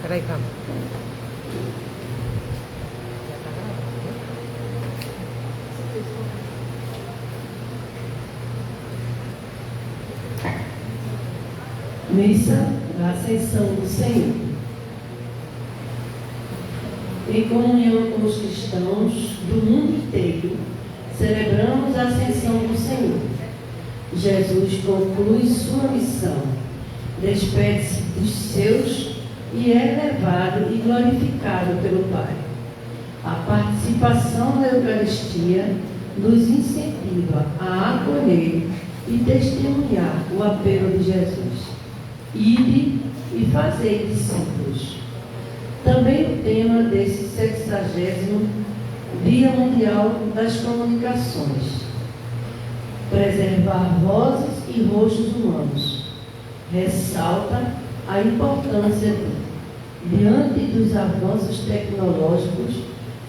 Peraí, calma. Missa da Ascensão do Senhor. Em comunhão com os cristãos do mundo inteiro, celebramos a Ascensão do Senhor. Jesus conclui sua missão, despede-se dos seus e é levado e glorificado pelo Pai. A participação na Eucaristia nos incentiva a acolher e testemunhar o apelo de Jesus. Ide e fazei discípulos. Também o tema desse 60º Dia Mundial das Comunicações. Preservar vozes e rostos humanos. Ressalta a importância de, diante dos avanços tecnológicos,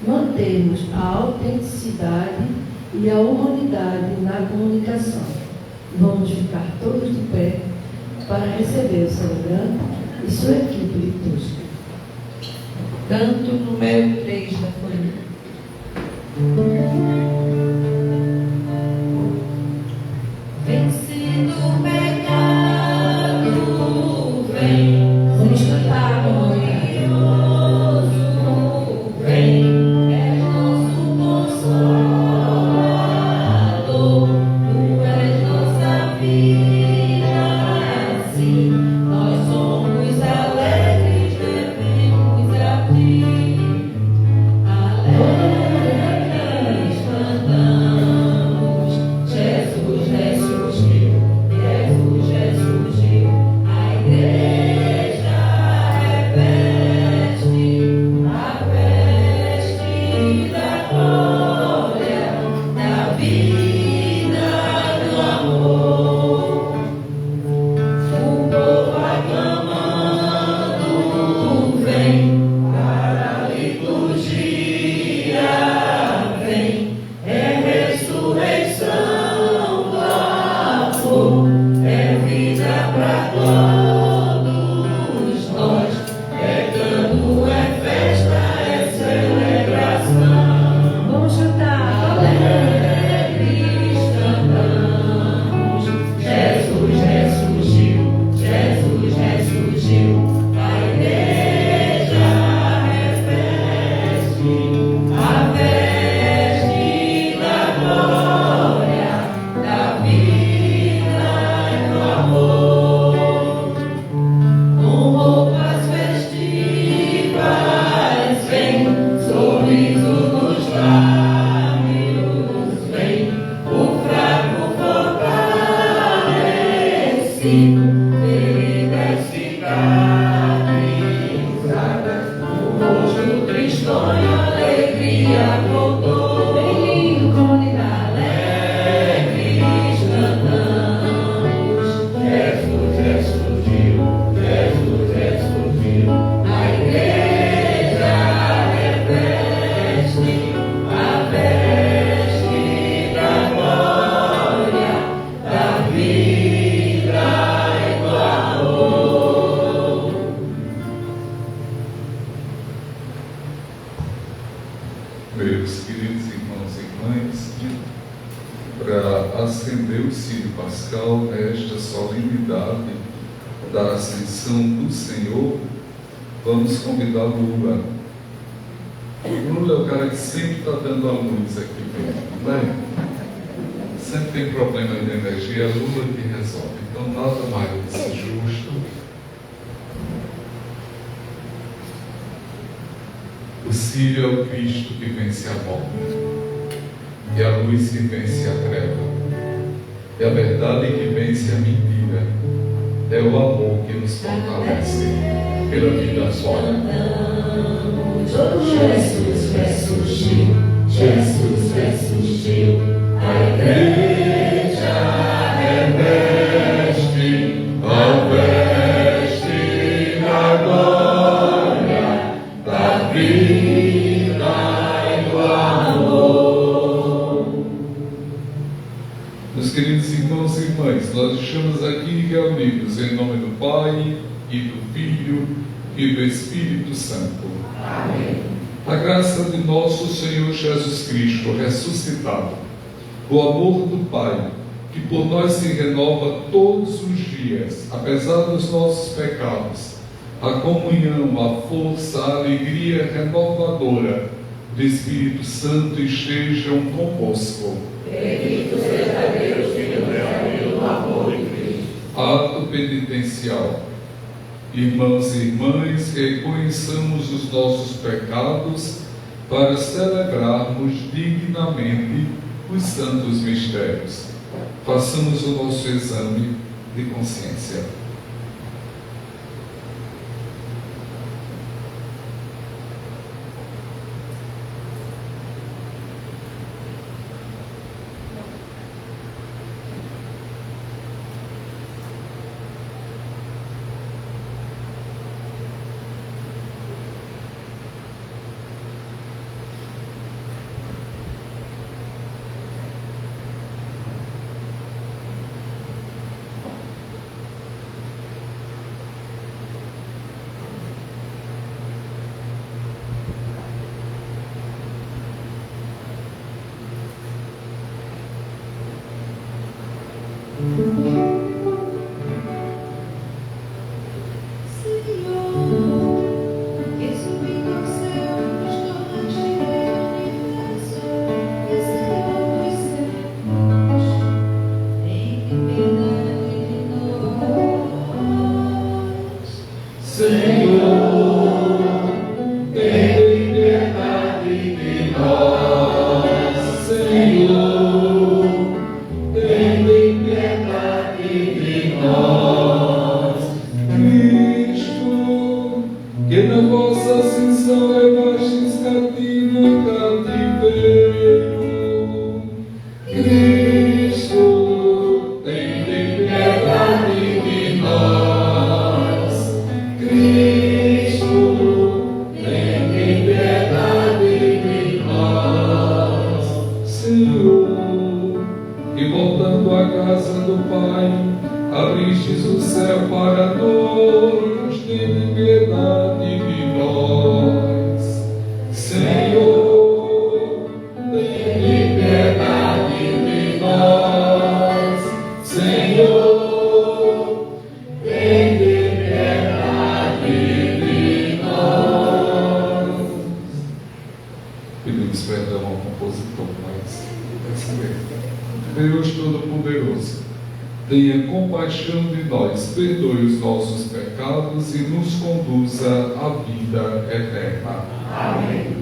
mantermos a autenticidade e a humanidade na comunicação. Vamos ficar todos de pé para receber o celebrante e sua equipe litúrgica. Canto número 3 da folha. Vencido o pecado, vem. Vamos cantar, glorioso, vem. És nosso consolador, tu és nossa vida, sim. Nós somos alegres, devemos a ti. Alegres cantamos, Jesus ressurgiu, Jesus ressurgiu. A igreja reveste a veste da glória, da vida, do amor. O povo aclamando vem para a liturgia, vem. É ressurreição do amor, é vida para todos nós. É canto, é festa, é celebração. Vamos cantar. Alegres cantamos, Jesus ressurgiu, Jesus ressurgiu. A igreja reveste a veste da glória, da vida e do amor. Com roupas festivas vem, sorriso nos lábios vem, o fraco fortalecido, feridas cicatrizadas, o rosto tristonho, alegria voltou. Bem-vindo, comunidade. Alegres cantamos, Jesus ressurgiu, Jesus ressurgiu. A igreja reveste a veste da glória, da vida e do amor. Meus queridos irmãos e irmãs, para acender o círio pascal nesta solenidade da Ascensão do Senhor, vamos convidar Lula. Lula é o cara que sempre está dando a luz aqui dentro, não é? Sempre tem problema de energia, é Lula que resolve. Então nada mais justo. O círio é o Cristo que vence a morte, é a luz que vence a treva, é a verdade que vence a mentira, é o amor que nos fortalece pela vida fora. Jesus ressurgiu, Jesus ressurgiu. A igreja reveste a veste da glória, da vida e do amor. Meus queridos irmãos e irmãs, nós estamos aqui reunidos em nome do Pai e do Filho e do Espírito Santo. Amém. A graça de nosso Senhor Jesus Cristo ressuscitado, o amor do Pai, que por nós se renova todos os dias, apesar dos nossos pecados, a comunhão, a força, a alegria renovadora do Espírito Santo estejam convosco. Bendito seja Deus que nos reuniu no amor de Cristo. Ato penitencial. Irmãos e irmãs, reconheçamos os nossos pecados para celebrarmos dignamente os santos mistérios. Façamos o nosso exame de consciência. Deus Todo-Poderoso, tenha compaixão de nós, perdoe os nossos pecados e nos conduza à vida eterna. Amém.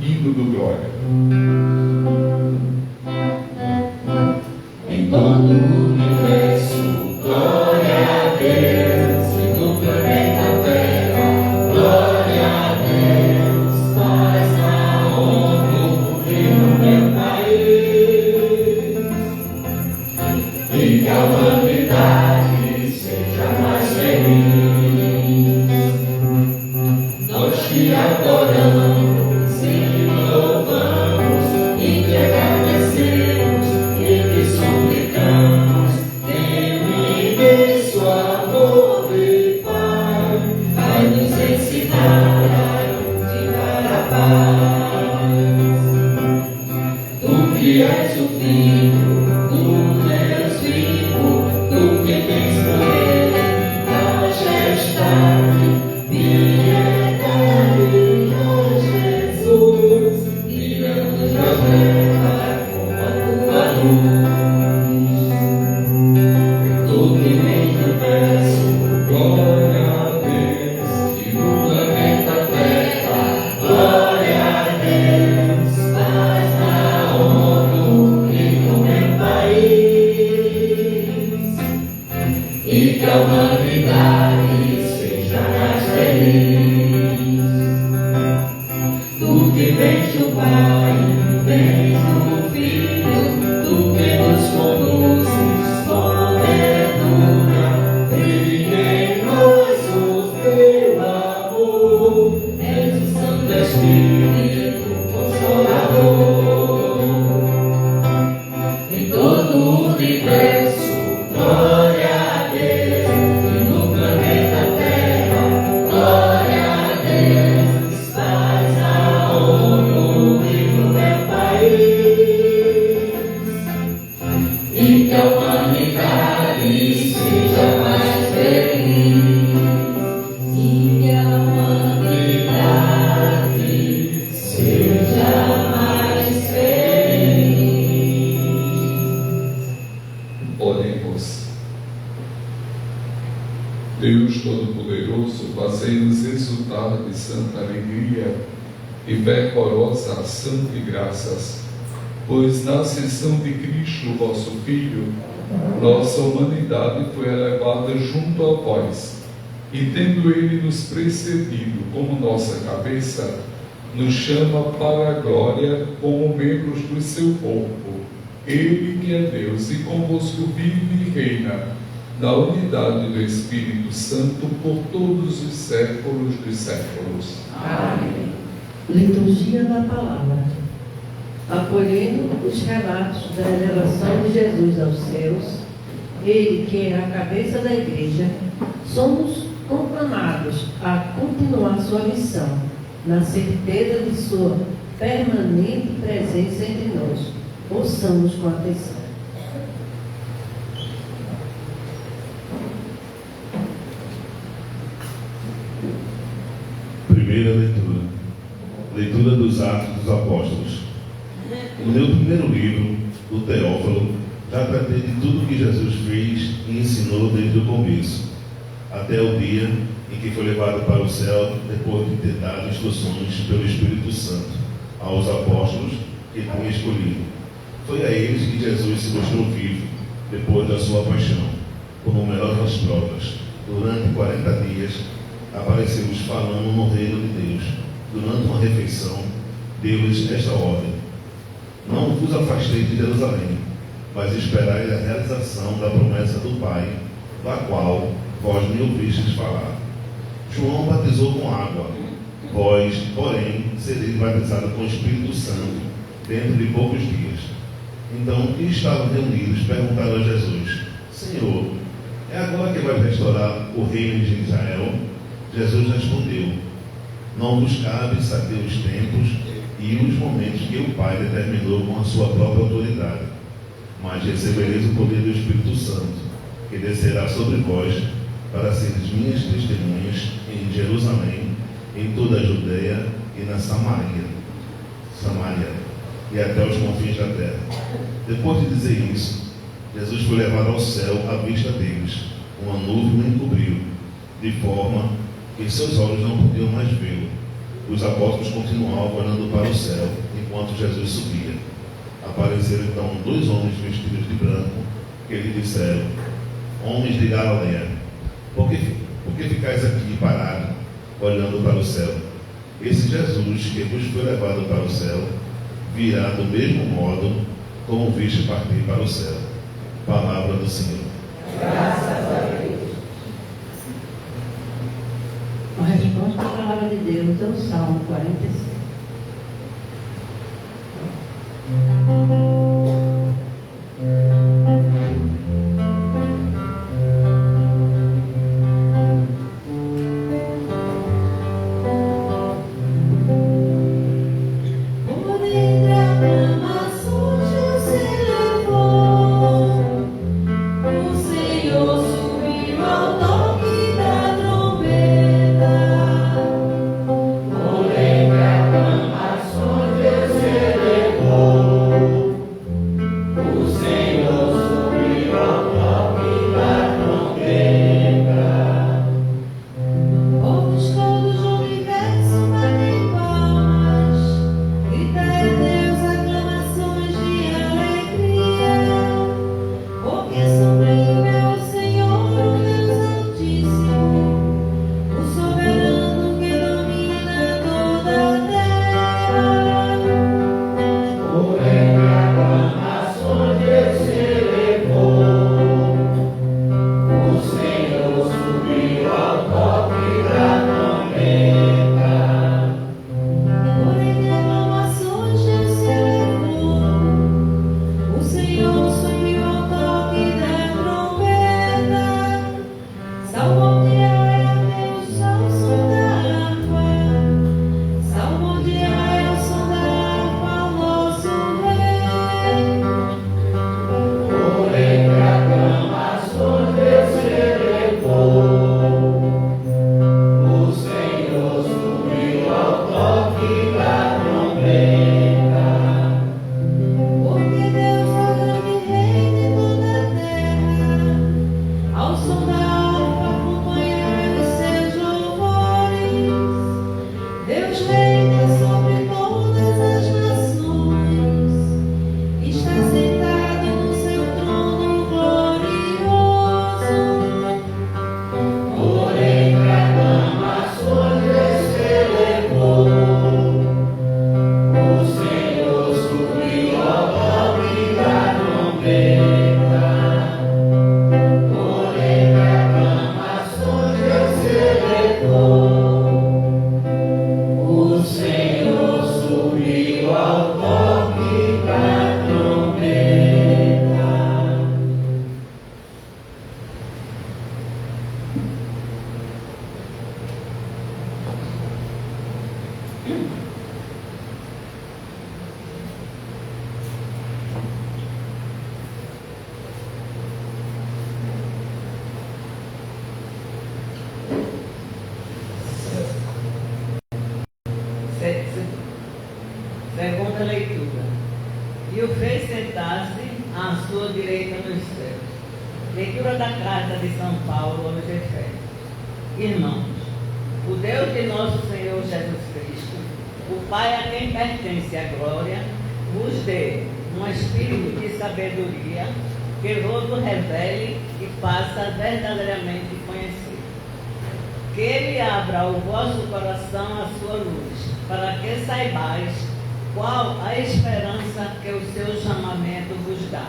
Hino do Glória. Em todo o universo, glória a Deus, e no planeta Terra, glória a Deus, paz na ONU e no meu país, e que a humanidade seja mais feliz. Nós te adoramos e louvamos e te agradecemos e te suplicamos, em imenso amor e Pai, vai-nos ensinar a cultivar a paz. Tu que és o Filho do Deus vivo, tu que tens poder, majestade, piedade, ó Jesus, guia-nos na terra com a tua luz. Em todo o universo, glória a Deus, e no planeta Terra, glória a Deus, paz na ONU e no meu país, e que a humanidade seja mais feliz. Tu que vens do Pai, vens do Filho, tu que nos conduzes com ternura, brilha em nós o teu amor, és o Santo Espírito Consolador. Em todo o universo, glória a Deus, e no planeta Terra, glória Deus Todo-Poderoso, fazei-nos exultar de santa alegria e fervorosa ação de graças, pois na ascensão de Cristo, vosso Filho, nossa humanidade foi elevada junto a vós, e tendo Ele nos precedido como nossa cabeça, nos chama para a glória como membros do seu corpo. Ele que é Deus e convosco vive e reina, na unidade do Espírito Santo, por todos os séculos dos séculos. Amém. Liturgia da Palavra. Acolhendo os relatos da elevação de Jesus aos céus, Ele que é a cabeça da Igreja, somos conclamados a continuar sua missão, na certeza de sua permanente presença entre nós. Ouçamos com atenção. Primeira leitura. Leitura dos Atos dos Apóstolos. No meu primeiro livro, o Teófilo, já tratei de tudo que Jesus fez e ensinou desde o começo, até o dia em que foi levado para o céu, depois de ter dado instruções pelo Espírito Santo aos apóstolos que tinha escolhido. Foi a eles que Jesus se mostrou vivo, depois da sua paixão, por numerosas provas. Durante 40 dias, apareceu-lhes falando no reino de Deus. Durante uma refeição, deu-lhes esta ordem: não vos afasteis de Jerusalém, mas esperai a realização da promessa do Pai, da qual vós me ouvistes falar. João batizou com água, vós, porém, sereis batizados com o Espírito Santo, dentro de poucos dias. Então, que estavam reunidos, perguntaram a Jesus: Senhor, é agora que vais restaurar o reino de Israel? Jesus respondeu: não vos cabe saber os tempos e os momentos que o Pai determinou com a sua própria autoridade, mas recebereis o poder do Espírito Santo, que descerá sobre vós, para seres minhas testemunhas em Jerusalém, em toda a Judeia e na Samaria, e até os confins da terra. Depois de dizer isso, Jesus foi levado ao céu à vista deles. Uma nuvem o encobriu, de forma que seus olhos não podiam mais vê-lo. Os apóstolos continuavam olhando para o céu, enquanto Jesus subia. Apareceram então 2 homens vestidos de branco, que lhe disseram: homens de Galileia, por que ficais aqui parados, olhando para o céu? Esse Jesus que vos foi levado para o céu, virá do mesmo modo como viste partir para o céu. Palavra do Senhor. Graças a Deus. A resposta à palavra de Deus é o Salmo 46. Por entre aclamações Deus se elevou. da leitura. E o fez sentar-se à sua direita nos céus. Leitura da carta de São Paulo aos Efésios. Irmãos, o Deus de nosso Senhor Jesus Cristo, o Pai a quem pertence a glória, vos dê um espírito de sabedoria que vos revele e faça verdadeiramente conhecido. Que Ele abra o vosso coração à sua luz, para que saibais qual a esperança que o seu chamamento vos dá,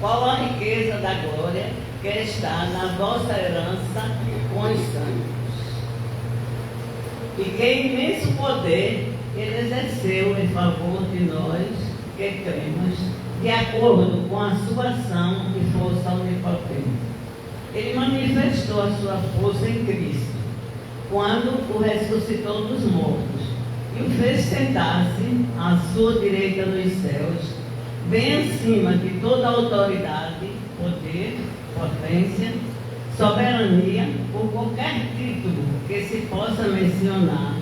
qual a riqueza da glória que está na vossa herança com os santos, e que imenso poder Ele exerceu em favor de nós que cremos, de acordo com a sua ação e força onipotente. Ele manifestou a sua força em Cristo, quando o ressuscitou dos mortos, e o fez sentar-se à sua direita nos céus, bem acima de toda autoridade, poder, potência, soberania, ou qualquer título que se possa mencionar,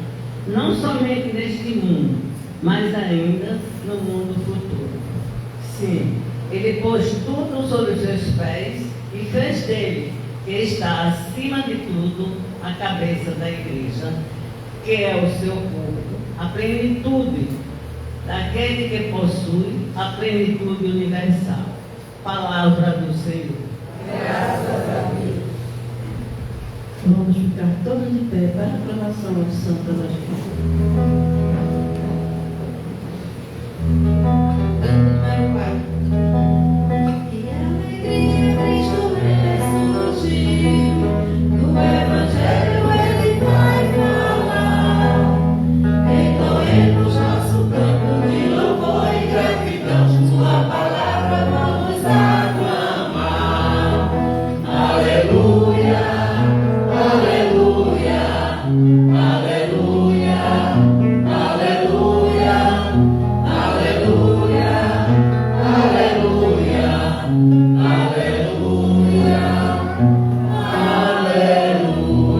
não somente neste mundo, mas ainda no mundo futuro. Sim, Ele pôs tudo sobre os seus pés e fez dele, que está acima de tudo, a cabeça da igreja, que é o seu corpo, a plenitude daquele que possui a plenitude universal. Palavra do Senhor. Graças a Deus. Vamos ficar todos de pé para a proclamação do Santo Evangelho. Que a alegria Cristo ressurgiu, no Evangelho Ele vai falar. Entoemos nosso canto de louvor e gratidão, Sua palavra vamos aclamar. Aleluia, aleluia, aleluia, aleluia, aleluia, aleluia,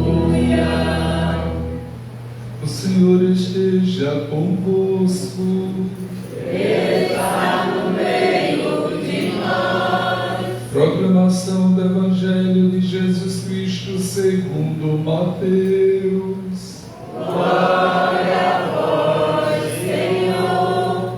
aleluia. O Senhor esteja convosco. Está no meio de nós. Proclamação do Evangelho de Jesus Cristo segundo Mateus. Glória a vós, Senhor.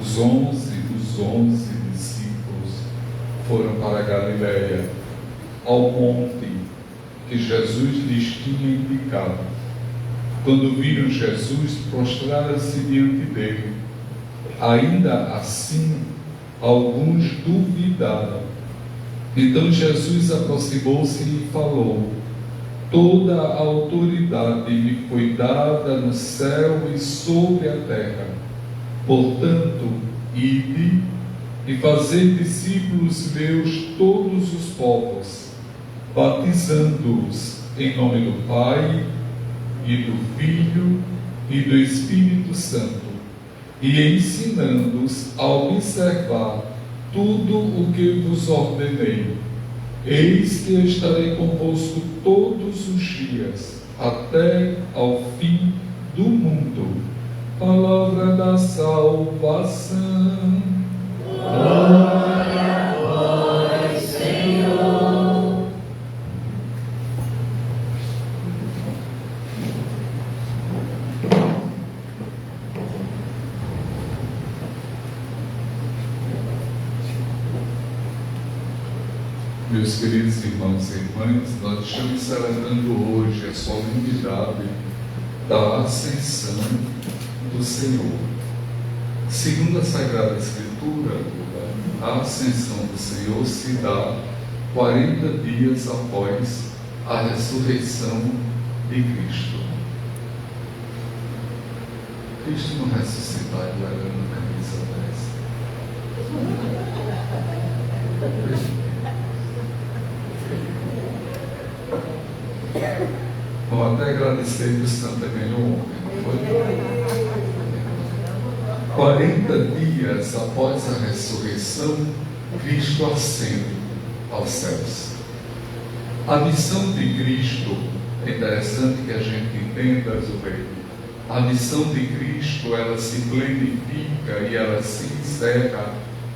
Os 11 discípulos foram para a Galiléia, ao monte que Jesus lhes tinha indicado. Quando viram Jesus, prostraram-se diante dele. Ainda assim, alguns duvidaram. Então Jesus aproximou-se e falou: Toda a autoridade me foi dada no céu e sobre a terra. Portanto, ide e fazei discípulos meus todos os povos, batizando-os em nome do Pai, e do Filho, e do Espírito Santo, e ensinando-os a observar tudo o que vos ordenei. Eis que estarei convosco todos os dias, até ao fim do mundo. Palavra da salvação. Glória a vós, Senhor. Meus queridos irmãos e irmãs, nós estamos celebrando hoje a solenidade da Ascensão do Senhor. Segundo a Sagrada Escritura, a Ascensão do Senhor se dá 40 dias após a ressurreição de Cristo. Cristo não ressuscitou e vai dando camisa dessa. Vou até agradecer que o Santa ganhou ontem, não foi? 40 dias após a ressurreição, Cristo ascende aos céus. A missão de Cristo, é interessante que a gente entenda, Zubeir, a missão de Cristo, ela se planifica e ela se encerra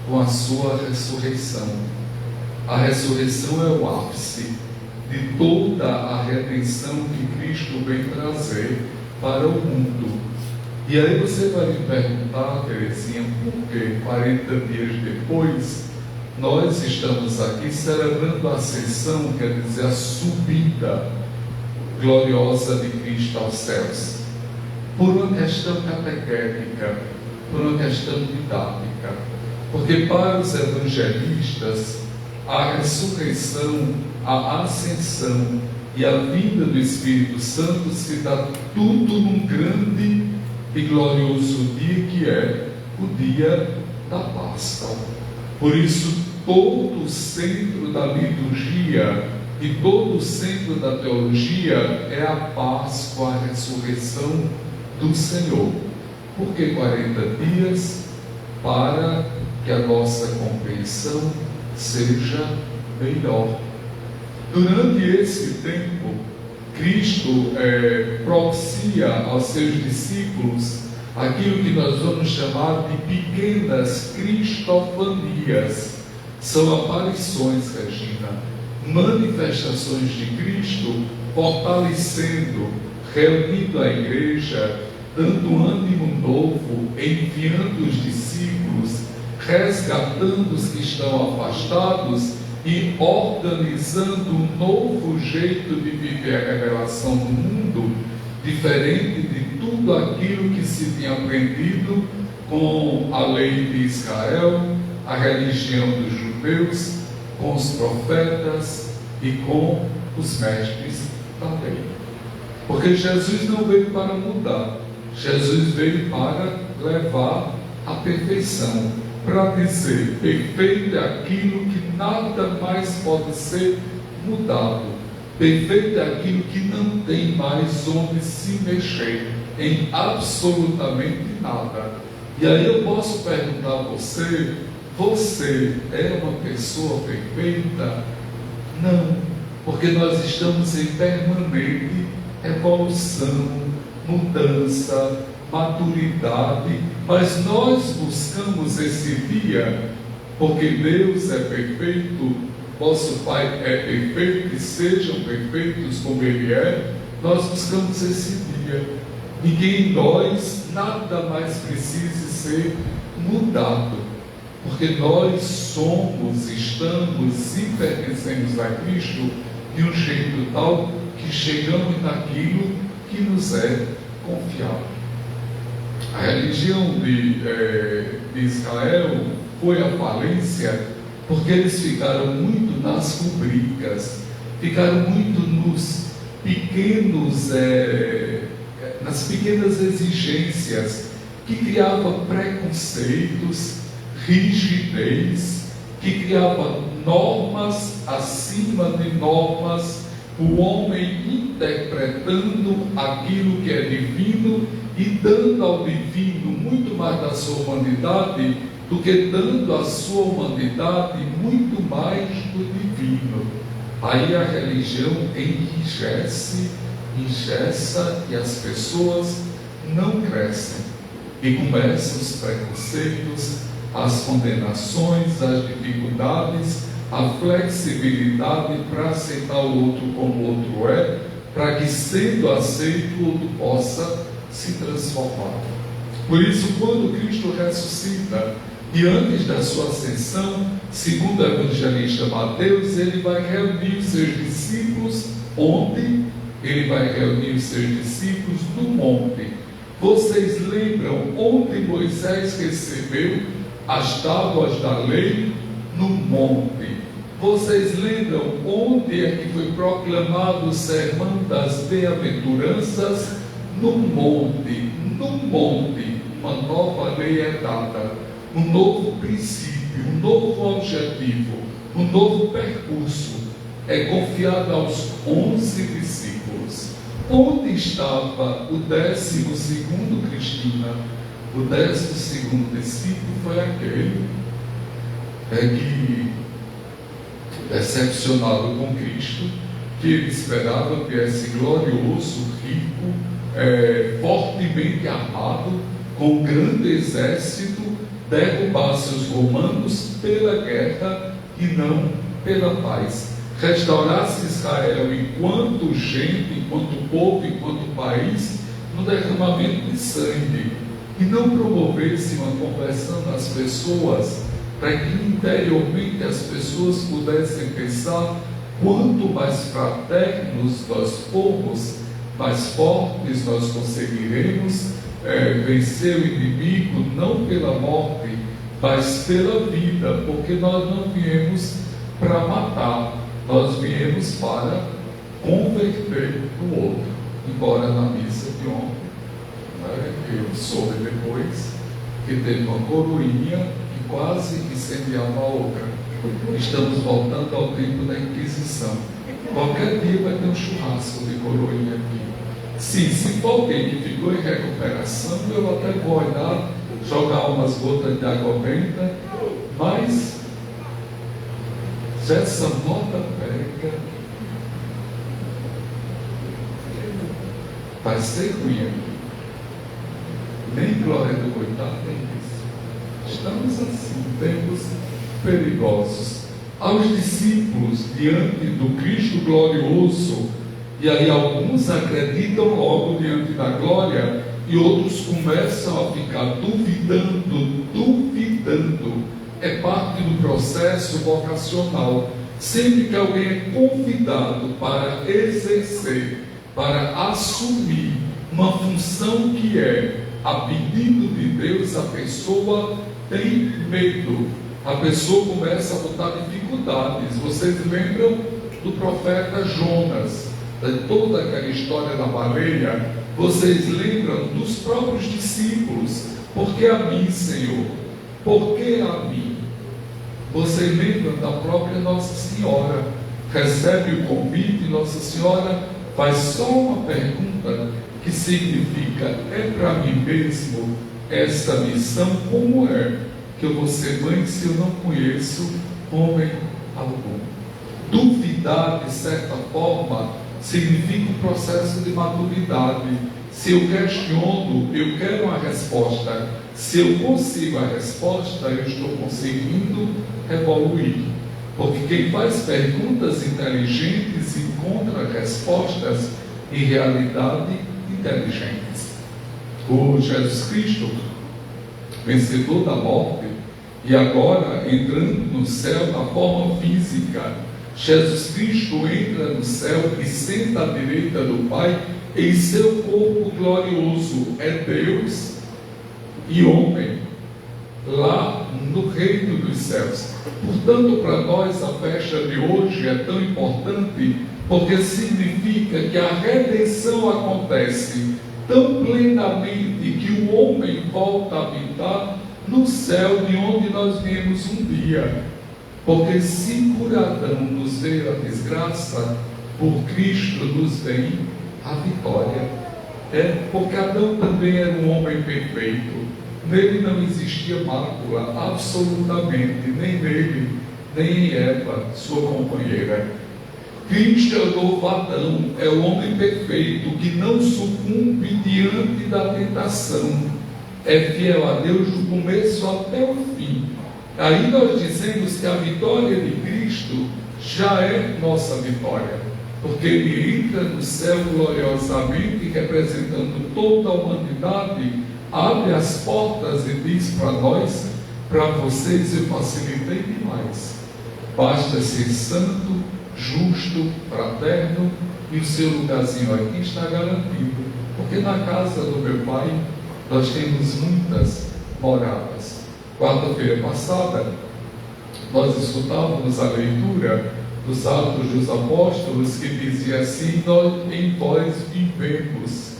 com a sua ressurreição. A ressurreição é o ápice de toda a redenção que Cristo vem trazer para o mundo. E aí você vai me perguntar, Terezinha, por que 40 dias depois nós estamos aqui celebrando a ascensão, quer dizer, a subida gloriosa de Cristo aos céus? Por uma questão catequética, por uma questão didática. Porque para os evangelistas, a ressurreição, a ascensão e a vinda do Espírito Santo se dá tudo num grande e glorioso dia que é o dia da Páscoa. Por isso, todo o centro da liturgia e todo o centro da teologia é a Páscoa, a ressurreição do Senhor. Por que 40 dias? Para que a nossa compreensão seja melhor. Durante esse tempo, Cristo propicia aos seus discípulos aquilo que nós vamos chamar de pequenas cristofanias. São aparições, Regina, manifestações de Cristo, fortalecendo, reunindo a igreja, dando um ânimo novo, enviando os discípulos, resgatando os que estão afastados e organizando um novo jeito de viver a revelação do mundo, diferente de tudo aquilo que se tinha aprendido com a lei de Israel, a religião dos judeus, com os profetas e com os mestres da lei. Porque Jesus não veio para mudar, Jesus veio para levar à perfeição, para dizer: perfeito é aquilo que nada mais pode ser mudado, perfeito é aquilo que não tem mais onde se mexer em absolutamente nada. E aí eu posso perguntar a você: você é uma pessoa perfeita? Não, porque nós estamos em permanente evolução, mudança, maturidade, mas nós buscamos esse dia, porque Deus é perfeito, vosso Pai é perfeito, e sejam perfeitos como Ele é. Nós buscamos esse dia, e que em nós nada mais precise ser mudado, porque nós somos, estamos e pertencemos a Cristo de um jeito tal que chegamos naquilo que nos é confiado. A religião de Israel foi à falência porque eles ficaram muito nas rubricas, ficaram muito nos pequenos, nas pequenas exigências, que criavam preconceitos, rigidez, que criava normas acima de normas, o homem interpretando aquilo que é divino e dando ao divino muito mais da sua humanidade do que dando à sua humanidade muito mais do divino. Aí a religião enrijece, engessa, e as pessoas não crescem, e começam os preconceitos, as condenações, as dificuldades, a flexibilidade para aceitar o outro como o outro é, para que, sendo aceito, o outro possa se transformar. Por isso, quando Cristo ressuscita, e antes da sua ascensão, segundo o evangelista Mateus, ele vai reunir os seus discípulos onde? Ele vai reunir os seus discípulos no monte. Vocês lembram onde Moisés recebeu as tábuas da lei? No monte. Vocês lembram onde é que foi proclamado o sermão das bem-aventuranças? No monte. No monte, uma nova lei é dada, um novo princípio, um novo objetivo, um novo percurso é confiado aos 11 discípulos. Onde estava o 12º, Cristina? O 12º discípulo foi aquele que, decepcionado com Cristo, que ele esperava que viesse glorioso, rico, fortemente armado, com um grande exército, derrubasse os romanos pela guerra e não pela paz. Restaurasse Israel enquanto gente, enquanto povo, enquanto país, no derramamento de sangue, e não promovesse uma conversão das pessoas, para que interiormente as pessoas pudessem pensar: quanto mais fraternos nós formos, mais fortes nós conseguiremos vencer o inimigo, não pela morte, mas pela vida, porque nós não viemos para matar, nós viemos para converter o outro. Embora na missa de ontem, eu soube depois que teve uma coroinha que quase incendiava a outra. Estamos voltando ao tempo da Inquisição. Qualquer dia vai ter um churrasco de coroinha aqui. Sim, se for alguém que ficou em recuperação, eu até vou olhar, jogar umas gotas de água benta, mas se essa moda pega, vai ser ruim aqui. Nem glória do coitado, nem isso. Estamos assim, tempos perigosos. Aos discípulos, diante do Cristo glorioso, e aí alguns acreditam logo diante da glória, e outros começam a ficar duvidando. É parte do processo vocacional. Sempre que alguém é convidado para exercer, para assumir uma função que é a pedido de Deus, a pessoa tem medo. A pessoa começa a botar dificuldades. Vocês lembram do profeta Jonas, de toda aquela história da baleia? Vocês lembram dos próprios discípulos? Por que a mim, Senhor? Por que a mim? Vocês lembram da própria Nossa Senhora? Recebe o convite, Nossa Senhora faz só uma pergunta que significa: é para mim mesmo esta missão? Como é que eu vou ser mãe se eu não conheço homem algum? Duvidar, de certa forma, significa um processo de maturidade. Se eu questiono, eu quero uma resposta. Se eu consigo a resposta, eu estou conseguindo evoluir. Porque quem faz perguntas inteligentes encontra respostas em realidade inteligentes. O Jesus Cristo, vencedor da morte, e agora entrando no céu na forma física, Jesus Cristo entra no céu e senta à direita do Pai em seu corpo glorioso. É Deus e homem lá no reino dos céus. Portanto, para nós a festa de hoje é tão importante, porque significa que a redenção acontece tão plenamente que o homem volta a habitar no céu de onde nós viemos um dia. Porque se por Adão nos veio a desgraça, por Cristo nos vem a vitória. Porque Adão também era um homem perfeito. Nele não existia mácula, absolutamente, nem nele, nem em Eva, sua companheira. Cristo é o novo Adão, é o homem perfeito que não sucumbe diante da tentação, é fiel a Deus do começo até o fim. Aí nós dizemos que a vitória de Cristo já é nossa vitória, porque Ele entra no céu gloriosamente, representando toda a humanidade, abre as portas e diz para nós: para vocês eu facilitei demais, basta ser santo, justo, fraterno, e o seu lugarzinho aqui está garantido, porque na casa do meu Pai nós temos muitas moradas. Quarta-feira passada nós escutávamos a leitura dos Atos dos Apóstolos, que dizia assim: nós em vós vivemos,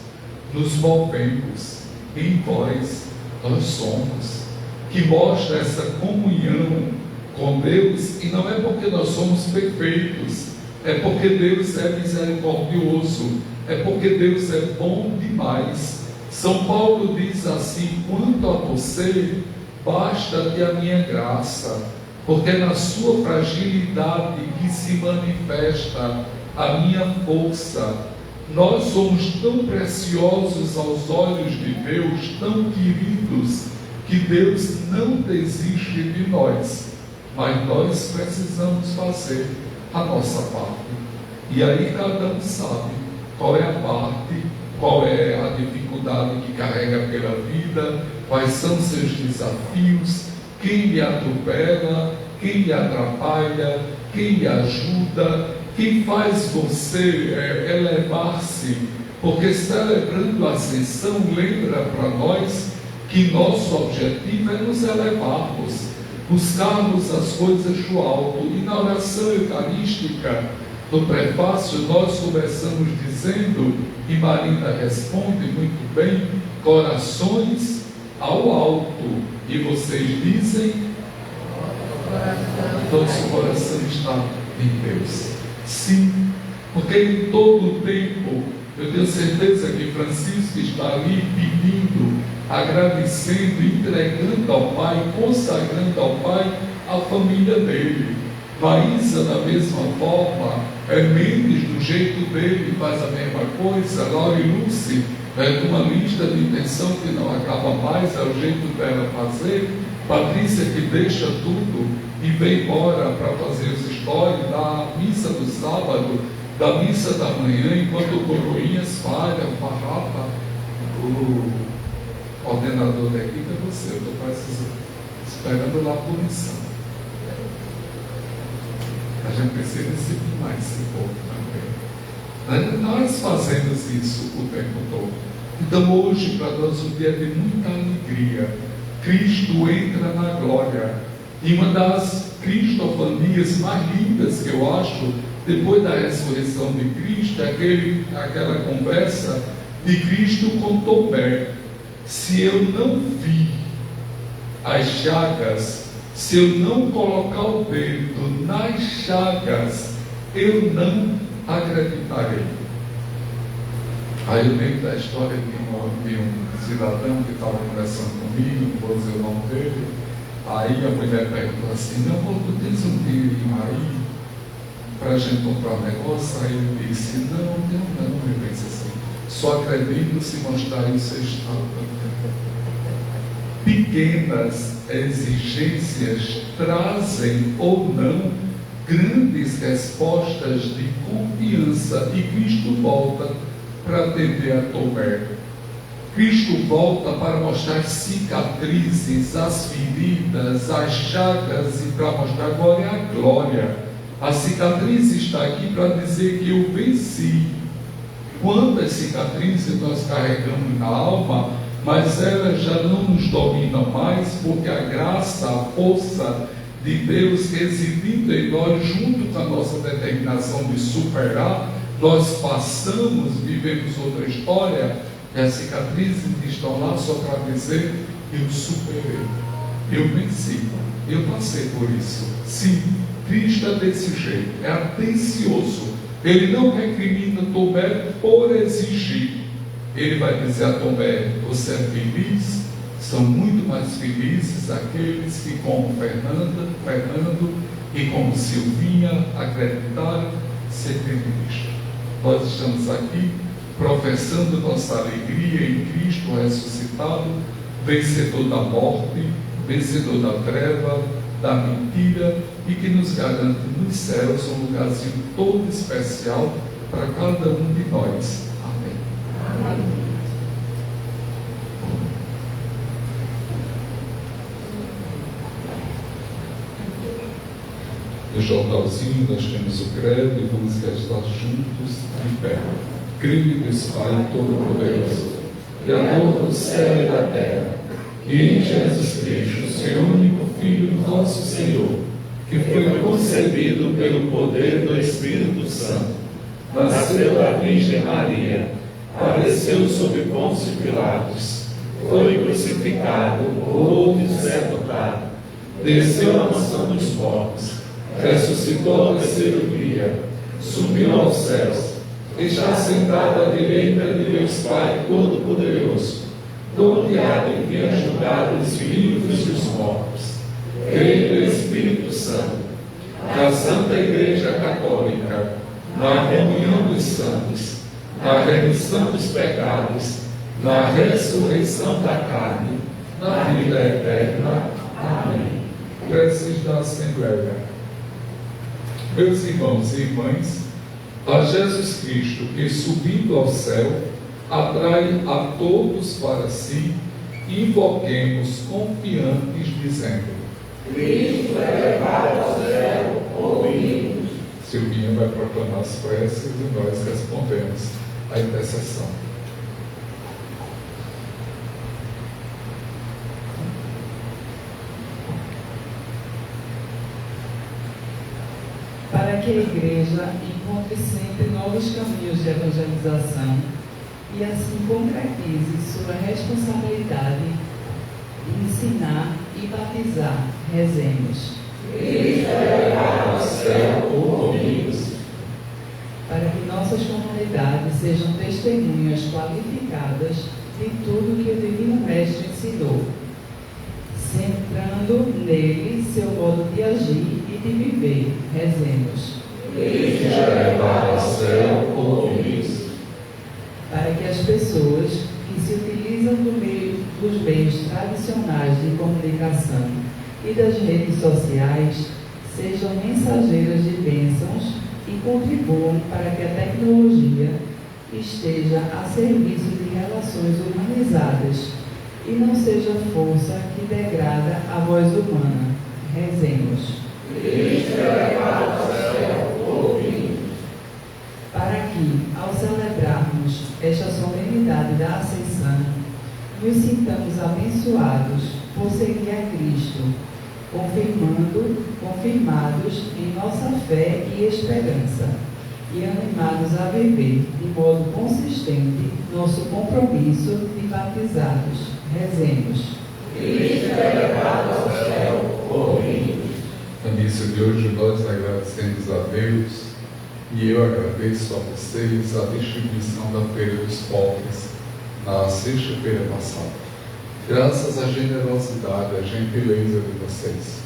nos movemos, em vós nós somos, que mostra essa comunhão com Deus. E não é porque nós somos perfeitos, é porque Deus é misericordioso, é porque Deus é bom demais. São Paulo diz assim: quanto a você, basta-te a minha graça, porque é na sua fragilidade que se manifesta a minha força. Nós somos tão preciosos aos olhos de Deus, tão queridos, que Deus não desiste de nós, mas nós precisamos fazer a nossa parte. E aí cada um sabe qual é a parte, qual é a dificuldade que carrega pela vida, quais são seus desafios, quem lhe atropela, quem lhe atrapalha, quem lhe ajuda, quem faz você elevar-se, porque celebrando a ascensão lembra para nós que nosso objetivo é nos elevarmos, buscarmos as coisas do alto. E na oração eucarística do prefácio nós começamos dizendo, e Marina responde muito bem, corações ao alto, e vocês dizem, nosso coração está em Deus. Sim, porque em todo o tempo, eu tenho certeza que Francisco está ali pedindo, agradecendo, entregando ao Pai, consagrando ao Pai a família dele. Maísa, da mesma forma, Mendes, do jeito dele, faz a mesma coisa. Laura e Lúcia, uma lista de intenção que não acaba mais, é o jeito dela fazer. Patrícia, que deixa tudo e vem embora para fazer os stories da missa do sábado, da missa da manhã, enquanto o Coroinhas falha, o Farrapa, o ordenador da equipe é você, eu estou esperando lá a punição. A gente precisa disciplinar esse povo também. Nós fazemos isso o tempo todo. Então hoje, para nós, um dia de muita alegria. Cristo entra na glória. E uma das cristofanias mais lindas que eu acho, depois da ressurreição de Cristo, é aquela conversa de Cristo com Tomé. Se eu não vi as chagas, se eu não colocar o dedo nas chagas, eu não acreditarei. Aí eu lembro da história de um cidadão que estava conversando comigo, não vou dizer o nome dele. Aí a mulher perguntou assim: não, tu tens um dinheirinho aí para a gente comprar um negócio? Aí ele disse: não, eu pensei assim, só acredito se mostrarem o seu estado. Pequenas exigências trazem ou não grandes respostas de confiança, e Cristo volta para atender a Tomé. Cristo volta para mostrar as cicatrizes, as feridas, as chagas, e para mostrar agora é a glória. A cicatriz está aqui para dizer que eu venci. Quantas cicatrizes nós carregamos na alma, mas elas já não nos dominam mais, porque a graça, a força de Deus residindo em nós, junto com a nossa determinação de superar, nós passamos, vivemos outra história, e as cicatrizes estão lá só para dizer: eu superei, eu venci, eu passei por isso. Sim, Cristo é desse jeito, é atencioso. Ele não recrimina Tomé por exigir. Ele vai dizer a Tomé: você é feliz? São muito mais felizes aqueles que, como Fernando e como Silvinha, acreditaram ser Cristo. Nós estamos aqui professando nossa alegria em Cristo ressuscitado, vencedor da morte, vencedor da treva, da mentira, e que nos garante nos céus um lugarzinho todo especial para cada um de nós. Amém. Amém. No jornalzinho nós temos o credo e vamos estar juntos em pé. Creio em Deus Pai Todo-Poderoso, Criador do céu e da terra, e em Jesus Cristo, seu único Filho, nosso Senhor, que foi concebido pelo poder do Espírito Santo, nasceu da Virgem Maria, padeceu sob Pôncio Pilatos, foi crucificado, morto e sepultado, desceu à mansão dos mortos, ressuscitou ao terceiro dia, subiu aos céus, está sentado à direita de Deus Pai Todo-Poderoso, donde há de vir julgar os vivos e os mortos. Creio no Espírito Santo, na Santa Igreja Católica, na comunhão dos santos, na remissão dos pecados, na ressurreição da carne, na vida eterna. Amém. Preces da Assembleia. Meus irmãos e irmãs, a Jesus Cristo, que subindo ao céu, atrai a todos para si, invoquemos confiantes, dizendo: Cristo é levado ao céu, ouvimos. Silvinha vai proclamar as preces e nós respondemos a intercessão. Para que a Igreja encontre sempre novos caminhos de evangelização e assim concretize sua responsabilidade de ensinar e batizar, rezemos. Cristo é levado ao céu, ouvimos. Para que nossas comunidades sejam testemunhas qualificadas de tudo que o Divino Mestre ensinou, centrando nele seu modo de agir e de viver, rezemos. Cristo é levado ao céu, ouvimos. Para que as pessoas que se utilizam dos meios tradicionais de comunicação e das redes sociais sejam mensageiras de bênçãos e contribuam para que a tecnologia esteja a serviço de relações humanizadas e não seja força que degrada a voz humana. Rezemos. Cristo é levado ao céu, ouvimos. Para que, ao celebrarmos esta solenidade da Ascensão, nos sintamos abençoados por seguir a Cristo, confirmados em nossa fé e esperança, e animados a viver de modo consistente nosso compromisso de batizados. Rezemos. Cristo é levado ao céu, ouvimos. Na missa de hoje nós agradecemos a Deus e eu agradeço a vocês a distribuição da Feira dos Pobres na sexta-feira passada. Graças à generosidade, à gentileza de vocês.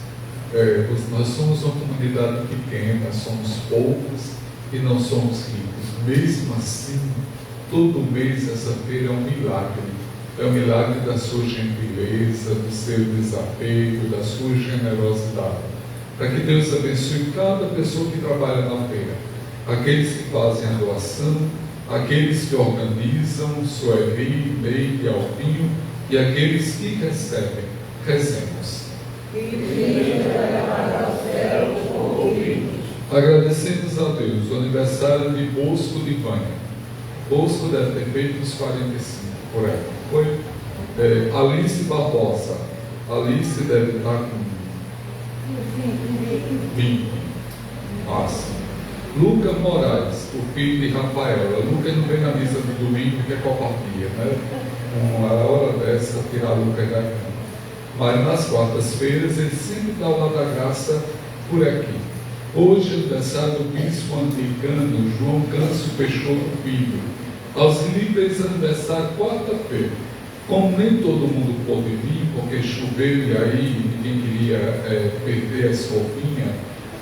Nós somos uma comunidade pequena, somos poucos e não somos ricos. Mesmo assim, todo mês essa feira é um milagre. É um milagre da sua gentileza, do seu desapego, da sua generosidade. Para que Deus abençoe cada pessoa que trabalha na feira. Aqueles que fazem a doação, aqueles que organizam, Sueli, Meire, Alpinho, e aqueles que recebem. Rezemos. Agradecemos a Deus o aniversário de Bosco de Vânia. Bosco deve ter feito uns 45 por aí. Foi? Alice Barbosa. Alice deve estar com 20. Massa. Lucas Moraes, o filho de Rafaela. Lucas não vem na missa de domingo porque é covardia, né? A hora dessa, tirar Lucas da cama. Mas nas quartas-feiras ele sempre dá o lado da graça por aqui. Hoje é aniversário do bispo anglicano João Câncio Peixoto Filho. Aos líderes, aniversário quarta-feira. Como nem todo mundo pôde vir, porque choveu e aí ninguém queria perder a escovinha,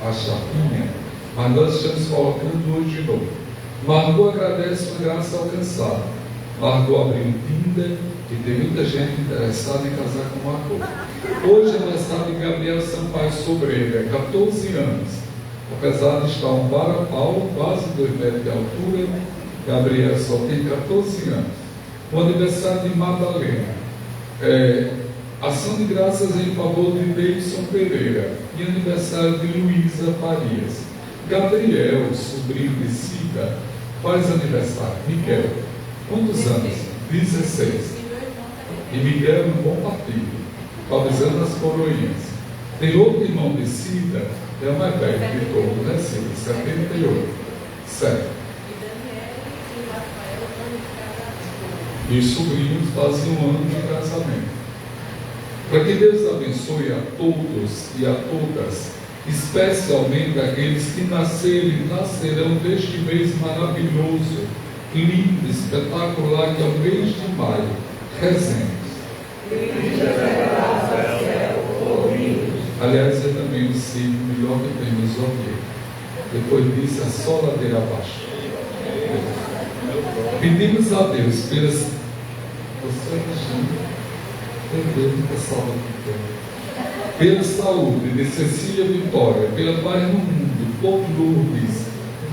a chapinha, mas nós estamos colocando hoje de novo. Margot agradece a graça alcançada. Margot abriu um Tinder e tem muita gente interessada em casar com Margot. Hoje é aniversário de Gabriel Sampaio Sobreira, 14 anos. Apesar de estar um varapau, quase 2 metros de altura, Gabriel só tem 14 anos. O aniversário de Madalena. Ação de graças em favor de Deison Pereira. E aniversário de Luísa Farias. Gabriel, sobrinho de Cida, faz aniversário. Miguel, quantos anos? 16. E Miguel é um bom partido, valorizando as coroinhas. Tem outro irmão de Cida, é o mais velho de todos, né, Cida? 78. Certo. E os sobrinhos fazem um ano de casamento. Para que Deus abençoe a todos e a todas, especialmente aqueles que nasceram e nascerão deste mês maravilhoso, lindo, espetacular, que é o mês de maio. Rezemos. Aliás, é também o signo melhor que tem no zodíaco. Depois disso, é só ladeira abaixo. Pedimos a Deus pelas. Pela saúde de Cecília Vitória, pela paz no mundo, por Lourdes,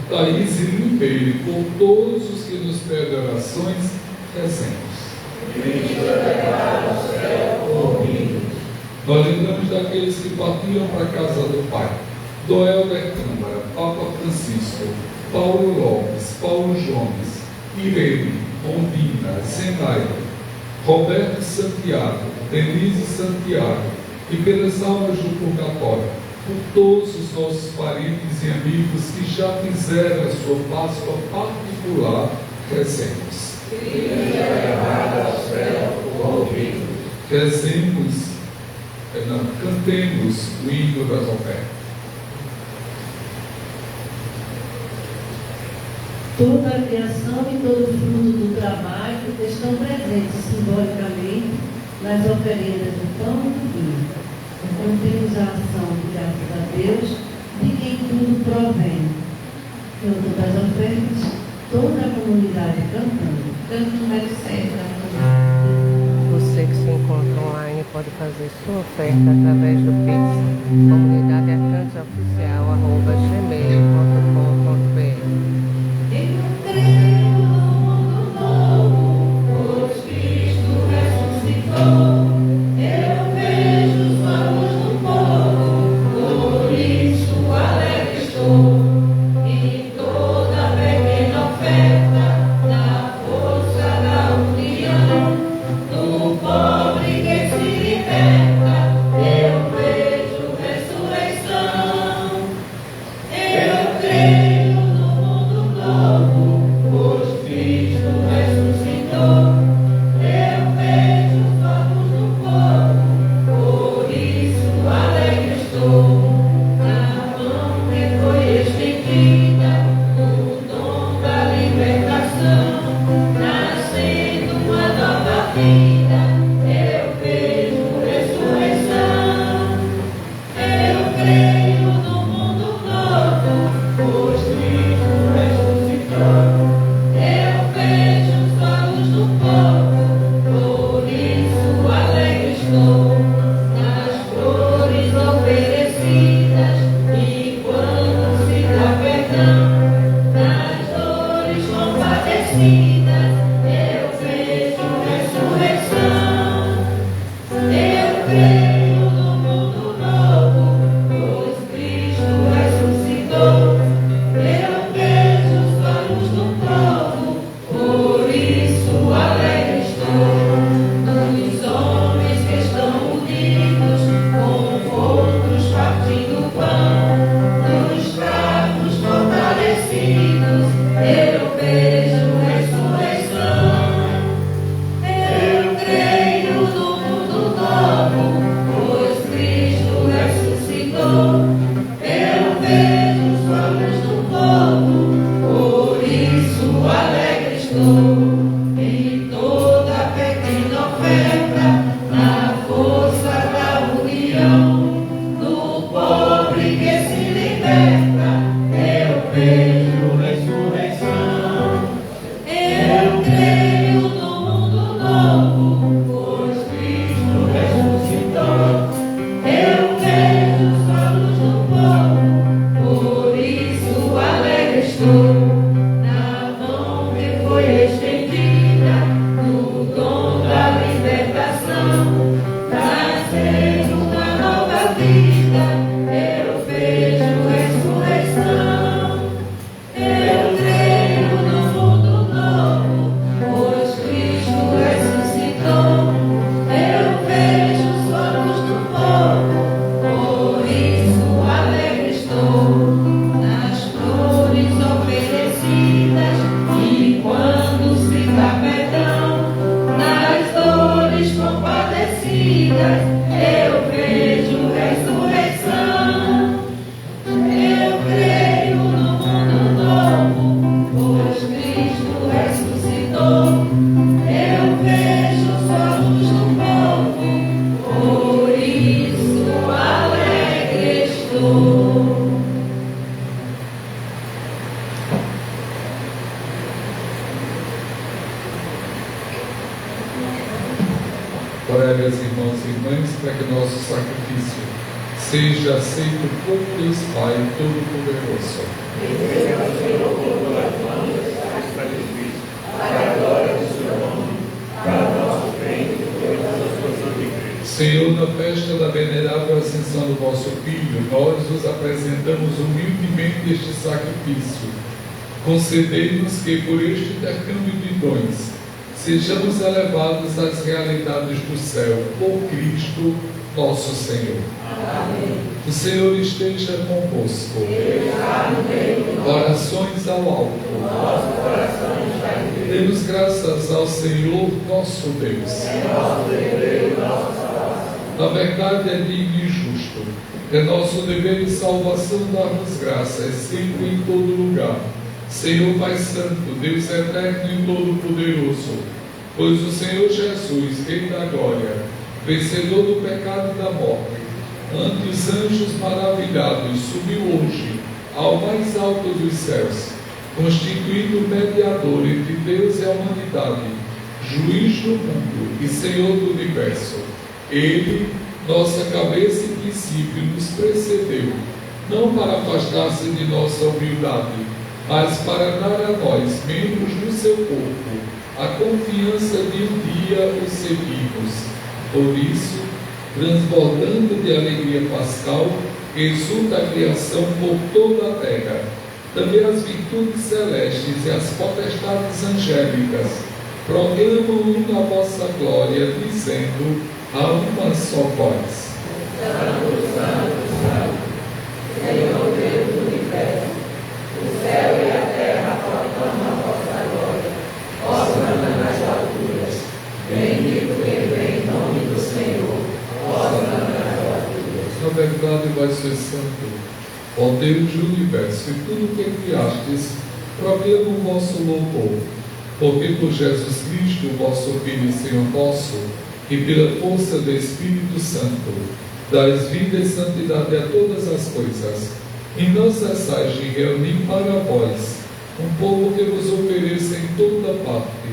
Thaís e Ribeiro, e por todos os que nos pedem orações, rezemos. Nós lembramos daqueles que partiram para a casa do Pai: Doelber Câmara, Papa Francisco, Paulo Lopes, Paulo Jones, Irene, Ondina, Zenaida, Roberto Santiago, Denise Santiago, e pelas almas do purgatório, por todos os nossos parentes e amigos que já fizeram a sua Páscoa particular, rezemos. Rezemos, cantemos o hino das ofertas. Toda a criação e todo o fruto do trabalho estão presentes simbolicamente nas oferendas do pão e do vinho. Contemos a ação de graças a Deus de quem tudo provém. Junto das ofertas, toda a comunidade cantando. Canto número 7 da comunidade. Você que se encontra online pode fazer sua oferta através do Pix comunidadearcanteoficial@gmail.com.br. Eu creio no mundo novo, pois Cristo ressuscitou. Eu vejo sua luz no povo, por isso alegre estou. E toda pequena oferta, na força da união, do pobre que se liberta, eu vejo ressurreição. Orai, meus irmãos e irmãs, para que nosso sacrifício seja aceito por Deus Pai Todo-Poderoso. Senhor, na festa da venerável ascensão do vosso Filho, nós vos apresentamos humildemente este sacrifício. Concedei-nos que, por este intercâmbio de dons, sejamos elevados às realidades do céu, por Cristo nosso Senhor. Amém. O Senhor esteja convosco. Orações ao alto. Demos graças ao Senhor nosso Deus. Na verdade é digno e justo. É nosso dever e salvação dar-nos graças sempre em todo lugar. Senhor Pai Santo, Deus eterno e todo-poderoso, pois o Senhor Jesus, Rei da Glória, vencedor do pecado e da morte, ante os anjos maravilhados, subiu hoje ao mais alto dos céus, constituído mediador entre Deus e a humanidade, juiz do mundo e Senhor do universo. Ele, nossa cabeça e princípio, nos precedeu, não para afastar-se de nossa humildade, mas para dar a nós, membros do seu corpo, a confiança de um dia o seguirmos. Por isso, transbordando de alegria pascal, exulta a criação por toda a terra. Também as virtudes celestes e as potestades angélicas proclamam a vossa glória, dizendo a uma só voz: Santo, Santo, Santo, Senhor Deus do universo, o céu e a terra proclamam a vossa glória. Hosana nas alturas, bendito que vem em nome do Senhor. Hosana nas alturas. Na verdade, vós sois santo, ó Deus do universo, e tudo que criastes proclama o vosso louvor. Porque por Jesus Cristo, o vosso Filho e Senhor nosso, e pela força do Espírito Santo, dais vida e santidade a todas as coisas, e não cessais de reunir para vós um povo que vos ofereça em toda parte,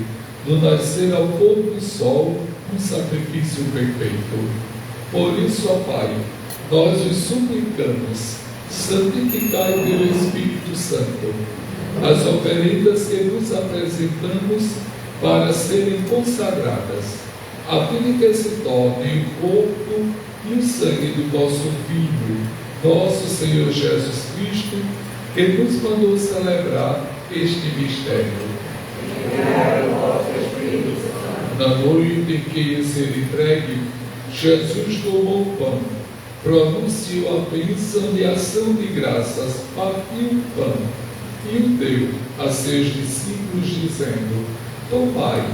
do nascer ao pôr do sol, um sacrifício perfeito. Por isso, ó Pai, nós os suplicamos, santificai pelo Espírito Santo as oferendas que nos apresentamos para serem consagradas, a fim de que se tornem o corpo e o sangue do vosso Filho, nosso Senhor Jesus Cristo, que nos mandou celebrar este mistério. Na noite em que ia ser entregue, Jesus tomou o pão, pronunciou a bênção de ação de graças, partiu o pão e o deu a seus discípulos, dizendo: Tomai,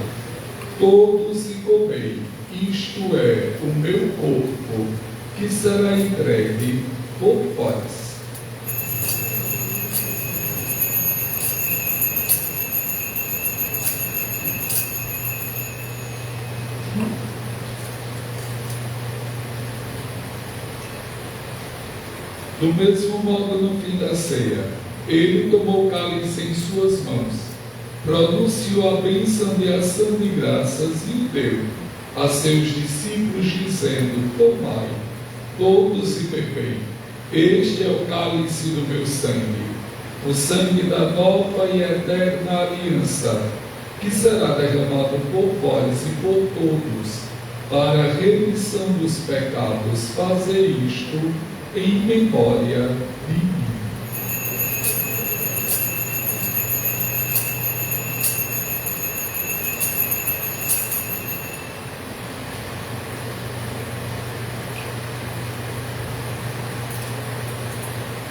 todos e comei, isto é o meu corpo, que será entregue por vós. Do mesmo modo, no fim da ceia, ele tomou o cálice em suas mãos, pronunciou a bênção de ação de graças e o deu a seus discípulos, dizendo: Tomai, todos e bebei, este é o cálice do meu sangue, o sangue da nova e eterna aliança, que será derramado por vós e por todos, para a remissão dos pecados. Fazei isto em memória de mim.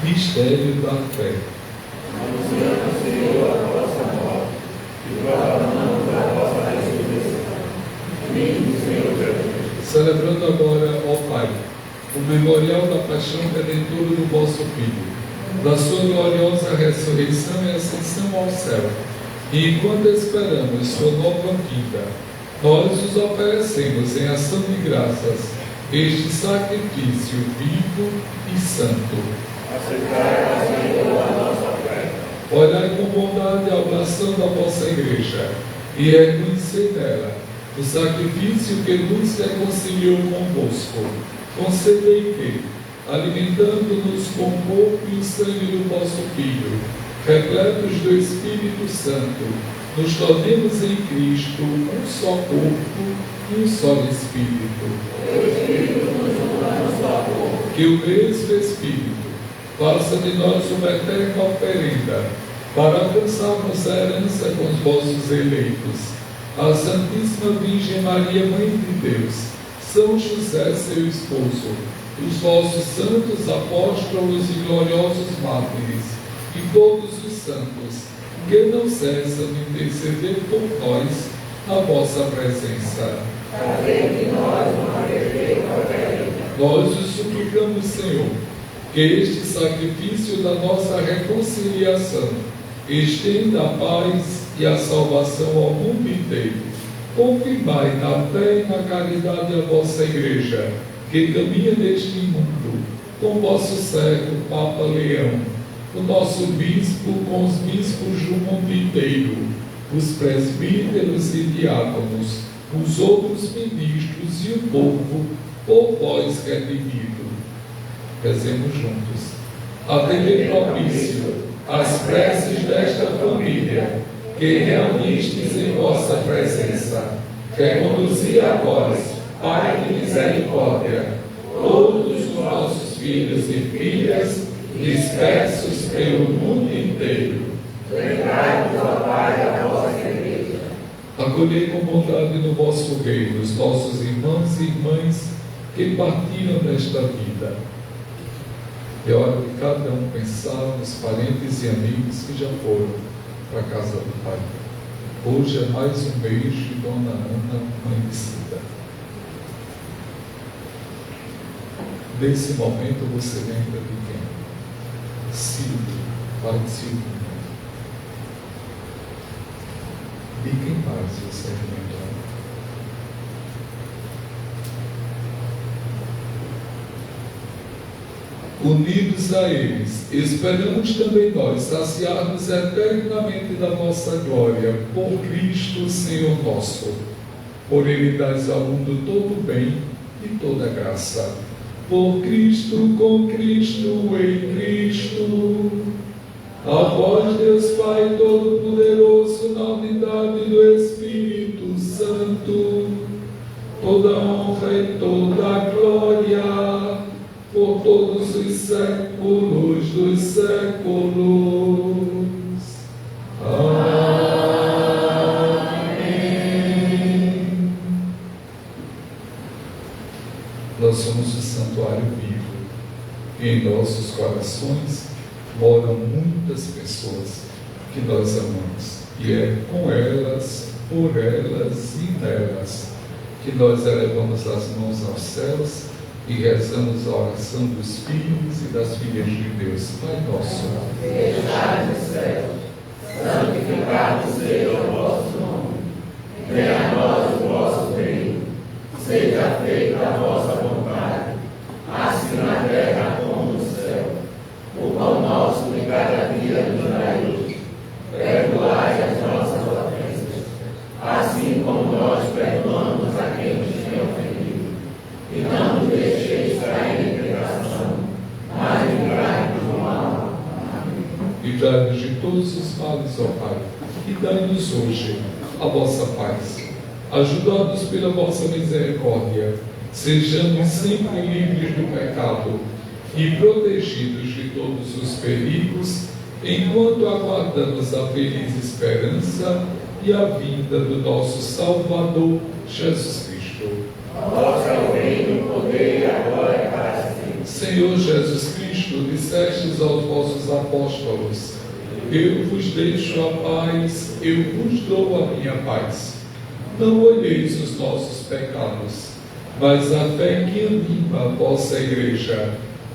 Mistério da fé. Anunciamos, Senhor, a vossa morte e proclamamos a vossa ressurreição. Vinde, Senhor Jesus. Celebrando agora, ó Pai, o memorial da paixão redentora do vosso Filho, da sua gloriosa ressurreição e ascensão ao céu, e enquanto esperamos sua nova vinda, nós os oferecemos em ação de graças este sacrifício vivo e santo. Aceitai, Senhor, a nossa fé. Olhai com bondade a oração da vossa Igreja e reconhecei nela o sacrifício que nos reconciliou convosco. Concedei que, alimentando-nos com o corpo e o sangue do vosso Filho, repletos do Espírito Santo, nos tornemos em Cristo um só corpo e um só Espírito. Que o mesmo Espírito faça de nós uma eterna oferenda para alcançarmos a herança com os vossos eleitos. A Santíssima Virgem Maria, Mãe de Deus, São José, seu esposo, os vossos santos apóstolos e gloriosos mártires, e todos os santos, que não cessam de interceder por nós na vossa presença. Nós os suplicamos, Senhor, que este sacrifício da nossa reconciliação estenda a paz e a salvação ao mundo inteiro. Confirmai na fé e na caridade a vossa Igreja, que caminha neste mundo, com vosso servo Papa Leão, o nosso bispo com os bispos do mundo inteiro, os presbíteros e diáconos, os outros ministros e o povo, por vós redimido. Rezemos juntos. Atendei propício as preces desta família, que reunistes em vossa presença, que conduzir a vós, Pai de misericórdia, todos os nossos filhos e filhas, dispersos pelo mundo inteiro. Lembrai-vos, ó Pai, da vossa Igreja. Acolhei com bondade no vosso reino os nossos irmãos e irmãs que partiram desta vida. É hora de cada um pensar nos parentes e amigos que já foram para a casa do Pai. Hoje é mais um mês de Dona Ana, mãe de Cida. Nesse momento você lembra de quem? Silvio, pai de Silvio. De quem mais você lembra? Unidos a eles, esperamos também nós saciar-nos eternamente da nossa glória, por Cristo, Senhor nosso. Por Ele dás ao mundo todo o bem e toda a graça. Por Cristo, com Cristo, em Cristo. A vós, Deus Pai Todo-Poderoso, na unidade do Espírito Santo, toda honra e toda a glória, por todos os séculos dos séculos. Amém. Nós somos o santuário vivo e em nossos corações moram muitas pessoas que nós amamos, e é com elas, por elas e nelas que nós elevamos as mãos aos céus e rezamos a oração dos filhos e das filhas de Deus. Pai nosso, que estais no céu, santificado seja o vosso nome. Venha a nós o vosso reino. Seja feita a vossa vontade, assim na terra como no céu. O pão nosso de cada dia nos dai hoje. Perdoai as nossas ofensas, assim como nós perdoamos a quem nos tem ofendido. E não nos deixeis cair em tentação, mas livrai-nos do mal. Amém. livrai-nos de todos os males, ó Pai, e dai-nos hoje a vossa paz. Ajudados pela vossa misericórdia, sejamos sempre livres do pecado e protegidos de todos os perigos, enquanto aguardamos a feliz esperança e a vinda do nosso Salvador, Jesus Cristo. Vosso é o reino, o poder e a glória para sempre. Senhor Jesus Cristo, dissestes aos vossos apóstolos: eu vos deixo a paz, eu vos dou a minha paz. Não olheis os nossos pecados, mas a fé que anima a vossa Igreja.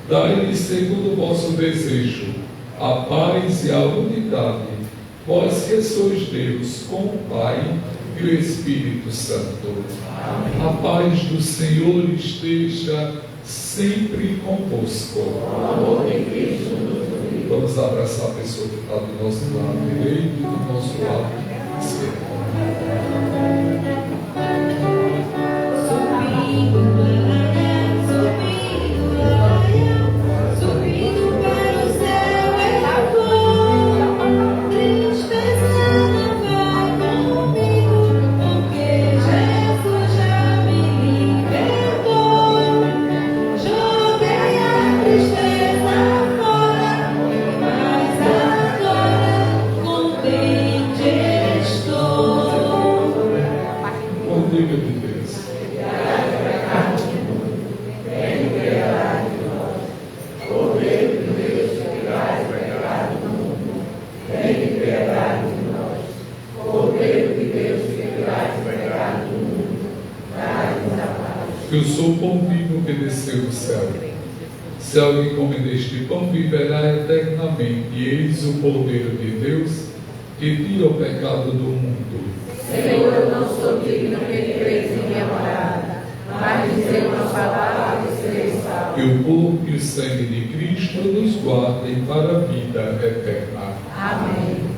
Dai-lhes, segundo o vosso desejo, a paz e a unidade, vós que sois Deus, com o Pai e o Espírito Santo. Amém. A paz do Senhor esteja sempre convosco. O amor de Cristo nos uniu. Vamos abraçar a pessoa que está do nosso lado direito e do nosso lado esquerdo. que eu sou o pão vivo que desceu do céu. Se alguém comer deste pão, viverá eternamente. E eis o Cordeiro de Deus, que tira o pecado do mundo. Senhor, eu não sou digno que entreis em minha morada, mas dizer uma palavra e serei salvo. Que o corpo e o sangue de Cristo nos guardem para a vida eterna. Amém.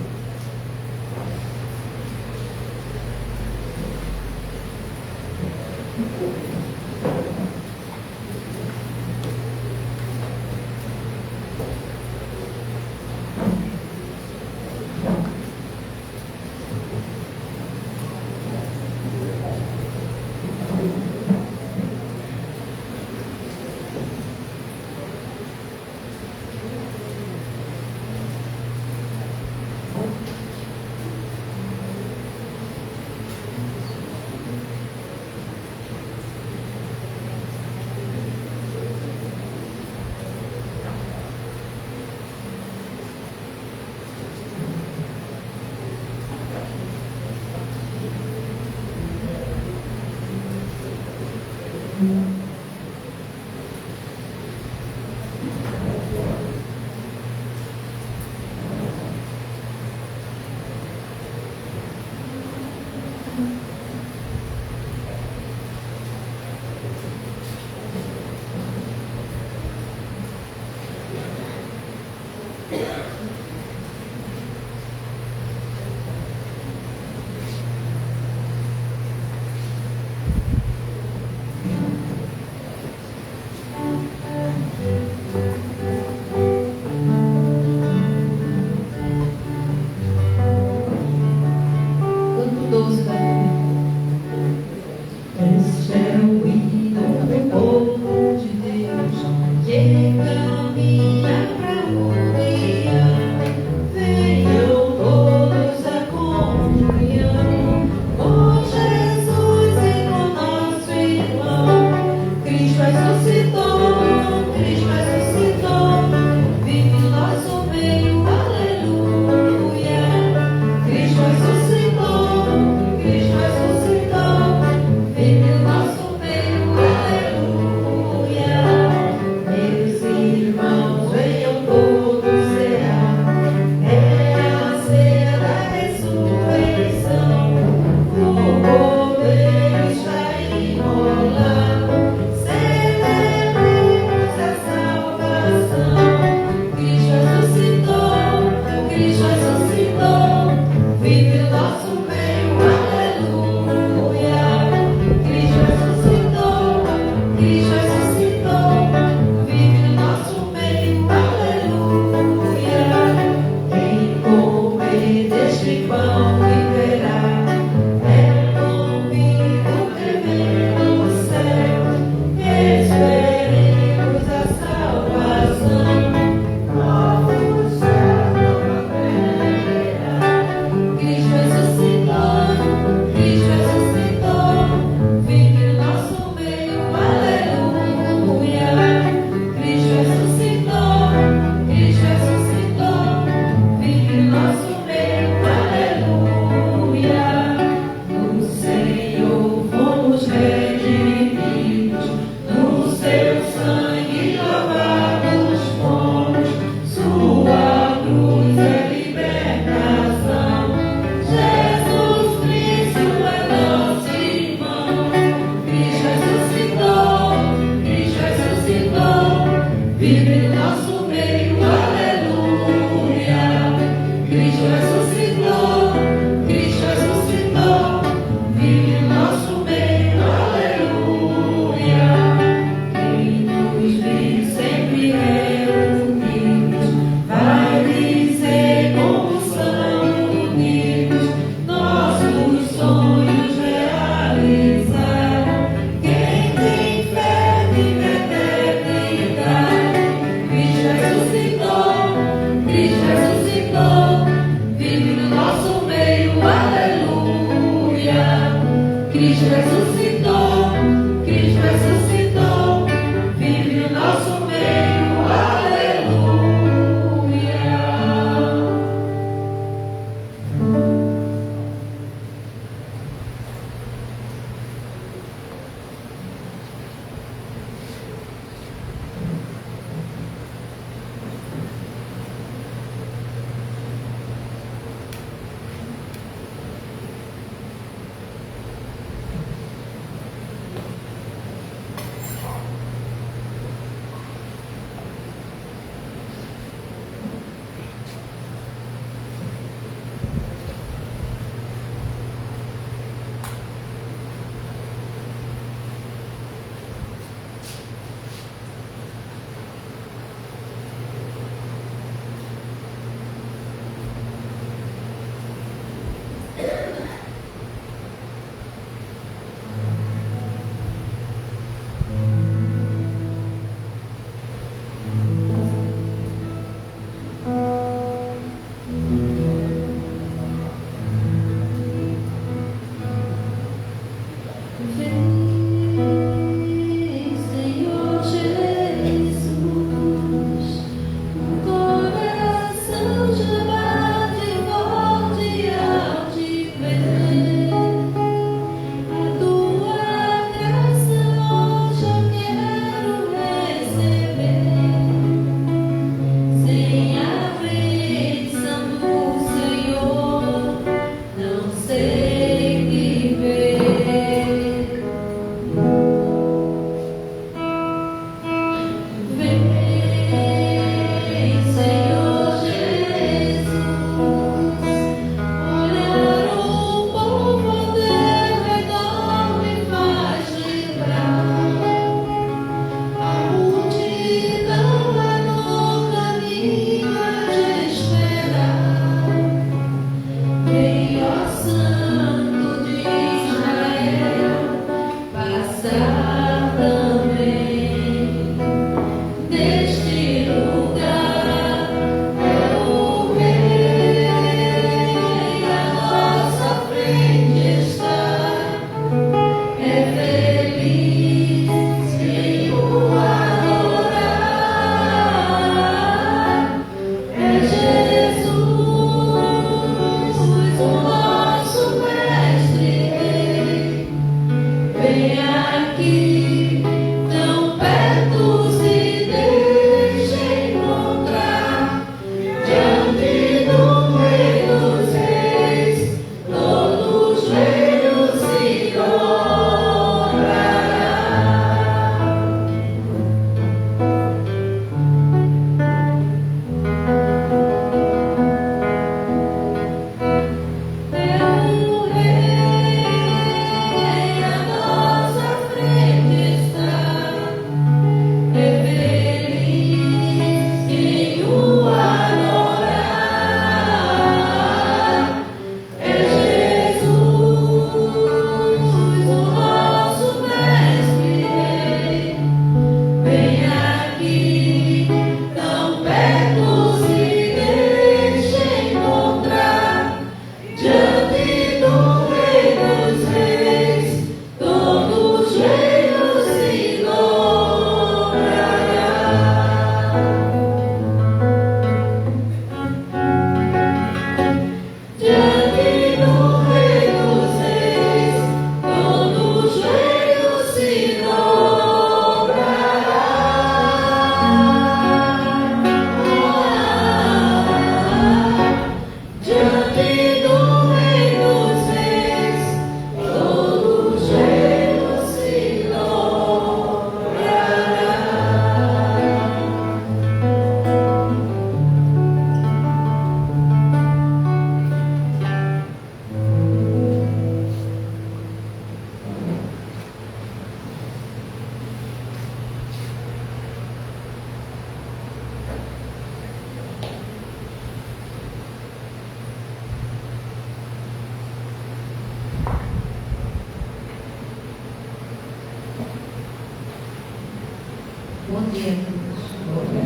dia a todos.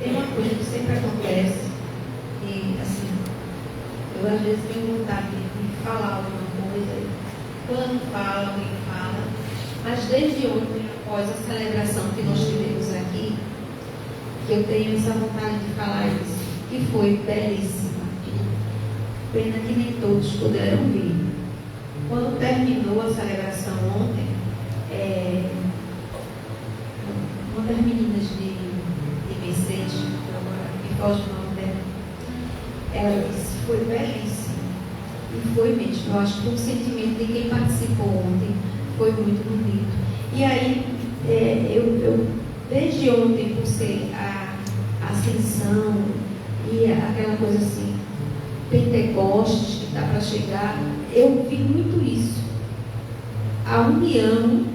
Tem uma coisa que sempre acontece, e assim, eu às vezes tenho vontade de falar alguma coisa, quando fala, alguém fala, mas desde ontem, após a celebração que nós tivemos aqui, que eu tenho essa vontade de falar isso, que foi belíssima. Pena que nem todos puderam vir. Quando terminou a celebração ontem, uma das meninas de Mercedes, que foge o nome dela, ela disse, foi belíssimo. E foi mesmo. Eu acho que o sentimento de quem participou ontem foi muito bonito. E aí, eu desde ontem, por ser a ascensão e aquela coisa assim, Pentecostes que está para chegar, eu vi muito isso. A união,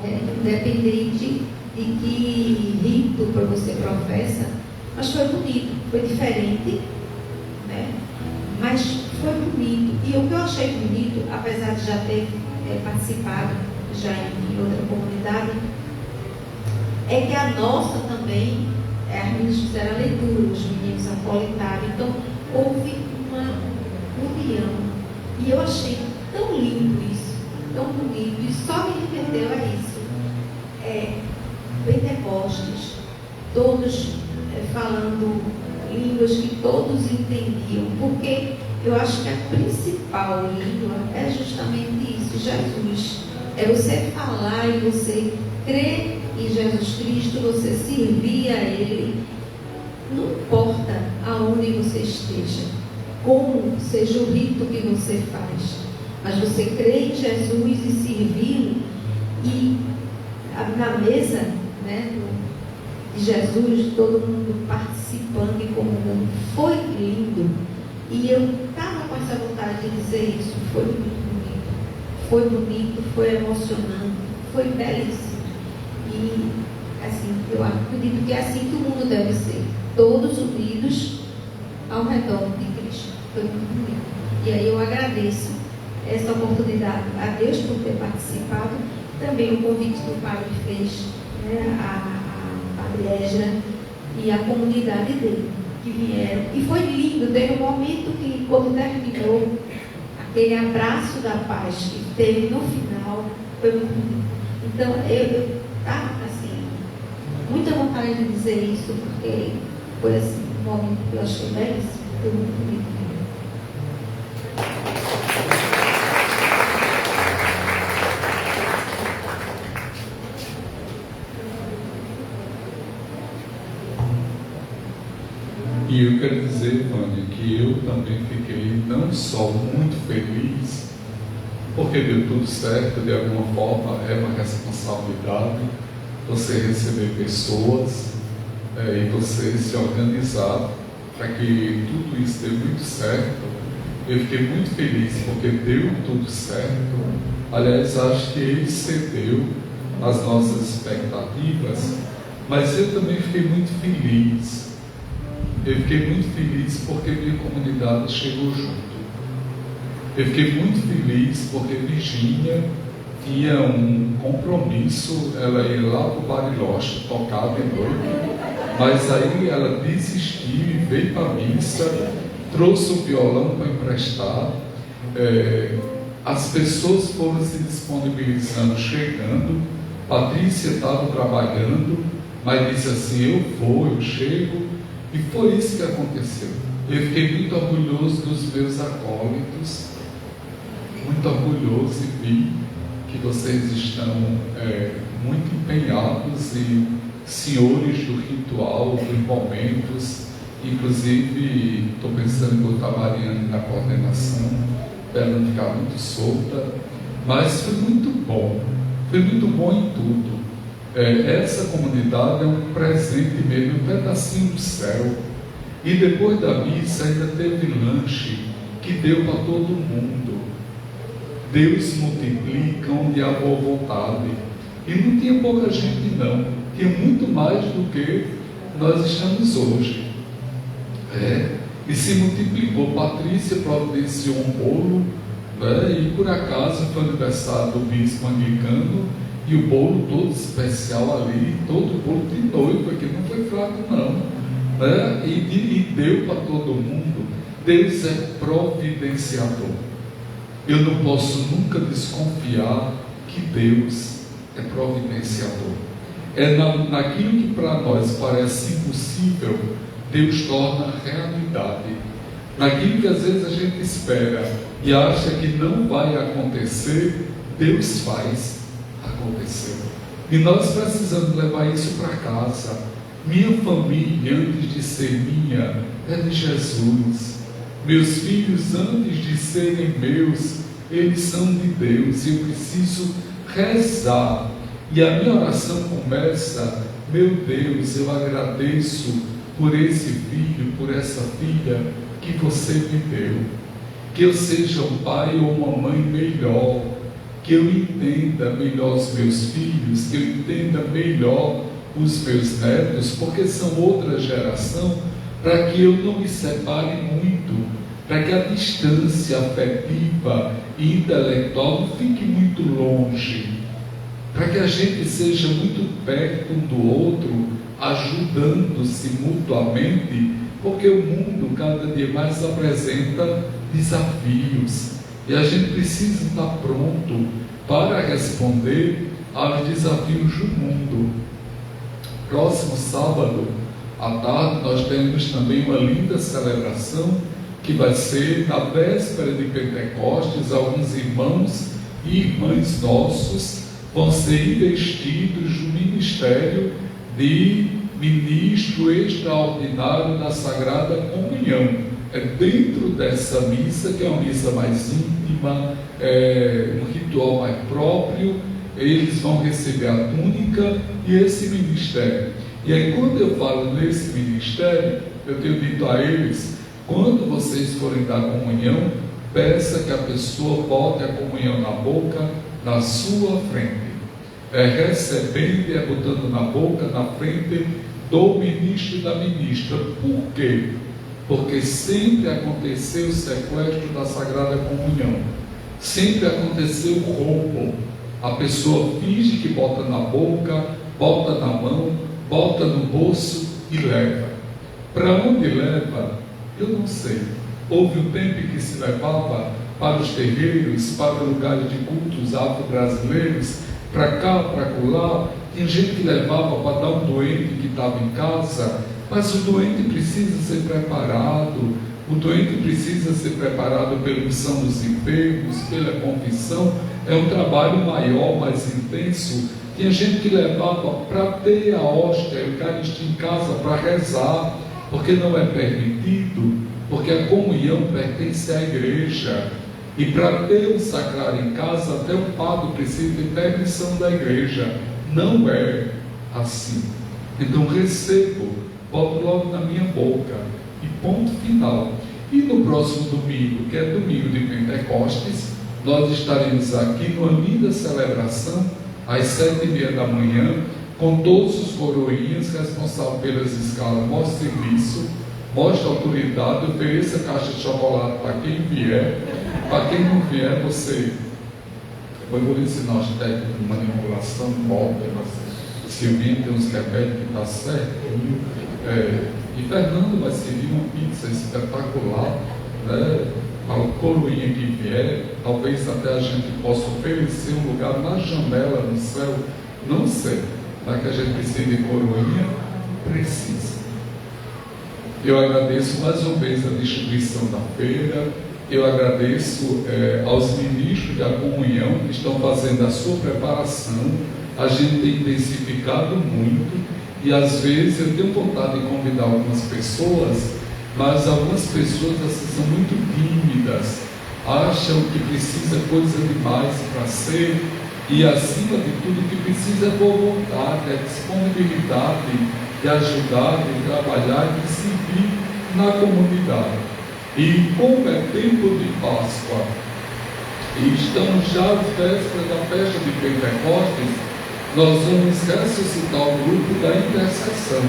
né, independente de que rito para você professa, mas foi bonito, foi diferente, né? Mas foi bonito. E o que eu achei bonito, apesar de já ter participado já em outra comunidade, é que a nossa também, as meninas fizeram a leitura, os meninos apolitaram, então houve uma união. E eu achei tão lindo isso, tão bonito, e só me remeteu a isso. Pentecostes, todos falando línguas que todos entendiam, porque eu acho que a principal língua é justamente isso, Jesus. É você falar e você crer em Jesus Cristo, você servir a Ele, não importa aonde você esteja, como seja o rito que você faz, mas você crê em Jesus e servi-lo, e na mesa, né, de Jesus, todo mundo participando e comungando, foi lindo. E eu estava com essa vontade de dizer isso, foi bonito, foi emocionante, foi belíssimo. E assim, eu acredito que é assim que o mundo deve ser, todos unidos ao redor de Cristo. Foi muito bonito. E aí eu agradeço essa oportunidade a Deus por ter participado, também o convite que o padre fez, né, a Padre Ezra e a comunidade dele que vieram. E foi lindo, teve um momento que, quando terminou, aquele abraço da paz que teve no final, foi muito bonito. Então, eu estava assim, muita vontade de dizer isso, porque foi assim, um momento que eu achei belíssimo, foi muito bonito. E eu quero dizer, Vânia, que eu também fiquei não só muito feliz, porque deu tudo certo, de alguma forma é uma responsabilidade você receber pessoas e você se organizar para que tudo isso dê muito certo. Eu fiquei muito feliz porque deu tudo certo. Aliás, acho que ele excedeu as nossas expectativas, mas eu também fiquei muito feliz. Eu fiquei muito feliz porque minha comunidade chegou junto. Eu fiquei muito feliz porque Virgínia tinha um compromisso, ela ia lá para o Bariloche tocar de noite, mas aí ela desistiu e veio para a missa, trouxe o violão para emprestar. As pessoas foram se disponibilizando, chegando. Patrícia estava trabalhando, mas disse assim, eu vou, eu chego. E foi isso que aconteceu. Eu fiquei muito orgulhoso dos meus acólitos, muito orgulhoso e vi que vocês estão muito empenhados e senhores do ritual, dos momentos. Inclusive, estou pensando em botar a Mariana na coordenação, para ela não ficar muito solta. Mas foi muito bom em tudo. Essa comunidade é um presente mesmo, um pedacinho do céu. E depois da missa ainda teve lanche que deu para todo mundo. Deus multiplica onde há boa vontade. E não tinha pouca gente não, tinha muito mais do que nós estamos hoje. E se multiplicou. Patrícia providenciou um bolo, e por acaso foi aniversário do bispo anglicano, E o bolo todo especial ali, todo bolo de noiva, que não foi fraco não, né? E deu para todo mundo. Deus é providenciador. Eu não posso nunca desconfiar que Deus é providenciador. É naquilo que para nós parece impossível, Deus torna realidade. Naquilo que às vezes a gente espera e acha que não vai acontecer, Deus faz acontecer. E nós precisamos levar isso para casa. Minha família, antes de ser minha, é de Jesus. Meus filhos, antes de serem meus, eles são de Deus. E eu preciso rezar. E a minha oração começa: meu Deus, eu agradeço por esse filho, por essa filha que você me deu. Que eu seja um pai ou uma mãe melhor, que eu entenda melhor os meus filhos, que eu entenda melhor os meus netos, porque são outra geração, para que eu não me separe muito, para que a distância afetiva e intelectual não fique muito longe, para que a gente seja muito perto um do outro, ajudando-se mutuamente, porque o mundo cada dia mais apresenta desafios e a gente precisa estar pronto para responder aos desafios do mundo. Próximo sábado à tarde nós temos também uma linda celebração que vai ser na véspera de Pentecostes. Alguns irmãos e irmãs nossos vão ser investidos no ministério de ministro extraordinário da Sagrada Comunhão. É dentro dessa missa, que é uma missa mais íntima, um ritual mais próprio, eles vão receber a túnica e esse ministério. E aí, quando eu falo nesse ministério, eu tenho dito a eles: quando vocês forem dar comunhão, peça que a pessoa bote a comunhão na boca, na sua frente. Recebendo e botando na boca, na frente do ministro e da ministra. Por quê? Porque sempre aconteceu o sequestro da Sagrada Comunhão, sempre aconteceu o roubo. A pessoa finge que bota na boca, bota na mão, bota no bolso e leva. Para onde leva? Eu não sei. Houve um tempo em que se levava para os terreiros, para lugares de cultos afro-brasileiros, para cá, para colar. Tinha gente que levava para dar um doente que estava em casa, mas o doente precisa ser preparado. O doente precisa ser preparado pela unção dos enfermos, pela confissão. É um trabalho maior, mais intenso. Tinha gente que levava para ter a hóstia, a Eucaristia em casa, para rezar, porque não é permitido, porque a comunhão pertence à igreja. E para ter o sacrário em casa, até o padre precisa de permissão da igreja. Não é assim. Então recebo, boto logo na minha boca e ponto final. E no próximo domingo, que é domingo de Pentecostes, nós estaremos aqui numa linda celebração às 7h30 da manhã, com todos os coroinhas responsáveis pelas escalas. Mostre serviço, mostre autoridade, ofereça caixa de chocolate para quem vier. Para quem não vier, você... Eu vou ensinar os técnicos de manipulação, molde, o Silvinho tem uns remédios que está certo. E Fernando vai servir uma pizza espetacular, né? Para o coroinha que vier, talvez até a gente possa oferecer um lugar na janela no céu, não sei, para que a gente precise de coroinha, precisa. Eu agradeço mais uma vez a distribuição da feira. Eu agradeço aos ministros da comunhão que estão fazendo a sua preparação. A gente tem intensificado muito e às vezes eu tenho vontade de convidar algumas pessoas, mas algumas pessoas assim, são muito tímidas, acham que precisa coisa demais para ser, e acima de tudo o que precisa é boa vontade, é disponibilidade de ajudar, de trabalhar e de servir na comunidade. E como é tempo de Páscoa e estamos já às vésperas da festa de Pentecostes, nós vamos ressuscitar o grupo da intercessão.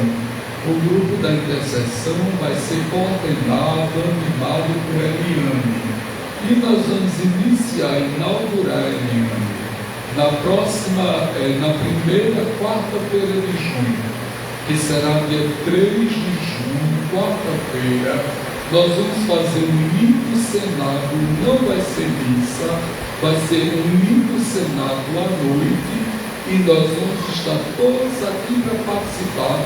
O grupo da intercessão vai ser coordenado, animado por Eliane. E nós vamos inaugurar Eliane. na primeira quarta-feira de junho, que será dia 3 de junho, quarta-feira, nós vamos fazer um lindo cenário, não vai ser missa, vai ser um lindo cenário à noite, e nós vamos estar todos aqui para participar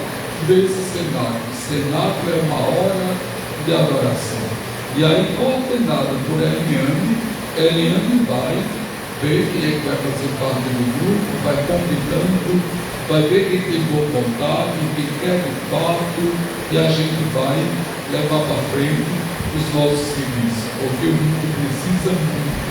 desse cenário. O cenário é uma hora de adoração. E aí, coordenada por Eliane vai ver quem é que vai fazer parte do grupo, vai convidando, vai ver quem tem boa vontade, quem quer de fato, e a gente vai levar para frente os nossos serviços, porque o mundo precisa muito.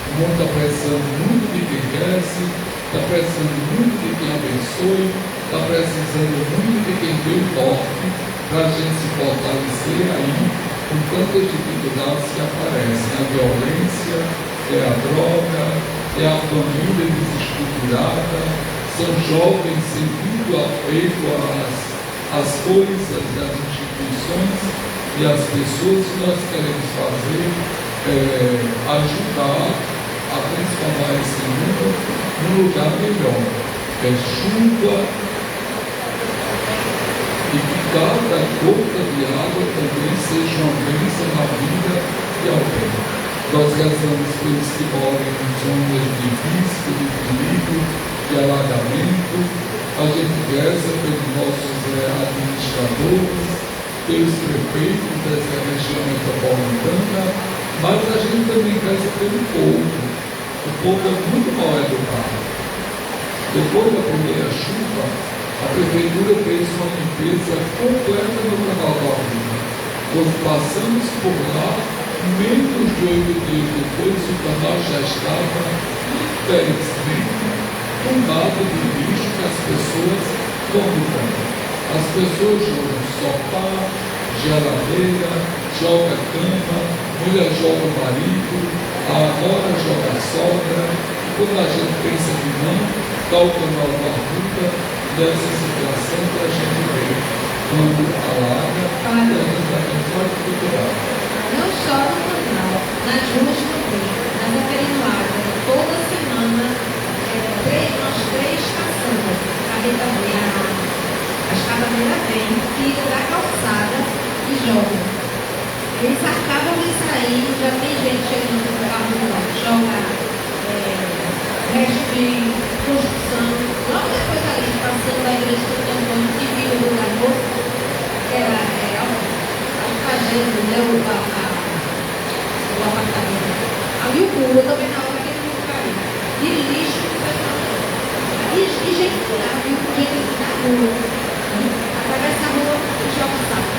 O mundo está precisando muito de quem cresce, está precisando muito de quem abençoe, está precisando muito de quem dê o toque para a gente se fortalecer aí com tantas dificuldades que aparecem. A violência, é a droga, é a família desestruturada, são jovens sentindo apego às coisas, às instituições e às pessoas que nós queremos fazer, ajudar a transformar esse mundo num lugar melhor. É chuva, e que cada gota de água também seja uma bênção na vida de alguém. Nós rezamos pelos que moram em zonas de risco, de perigo, de alagamento. A gente reza pelos nossos administradores, pelos prefeitos dessa região metropolitana, mas a gente também reza pelo povo. O povo é muito mal educado. Depois da primeira chuva, a prefeitura fez uma limpeza completa no canal da Avenida. Quando passamos por lá, menos de 8 dias depois, o canal já estava, infelizmente, tomado de lixo que as pessoas vomitam. As pessoas jogam sofá, geladeira, joga cama, mulher joga o marido, a nora joga a sogra. Quando a gente pensa que não, dá o canal da Avenida dessa situação que a gente vê quando alaga e a gente pode procurar. Não só no canal, nas ruas também, na Jacarinoaga, toda semana, nós três passamos. A escadadeira vem, tira da calçada e joga. Eles acabam de sair, já tem gente chegando no carro, joga resto de construção. Logo depois ali, passando da igreja do Santo Antônio, que viu o lugar novo, que era a fazenda, né, o apartamento. Ali o muro, também na hora que ele não caiu. E lixo, e gente por lá, viu? Gente na rua. Atravessa a rua e joga o saco.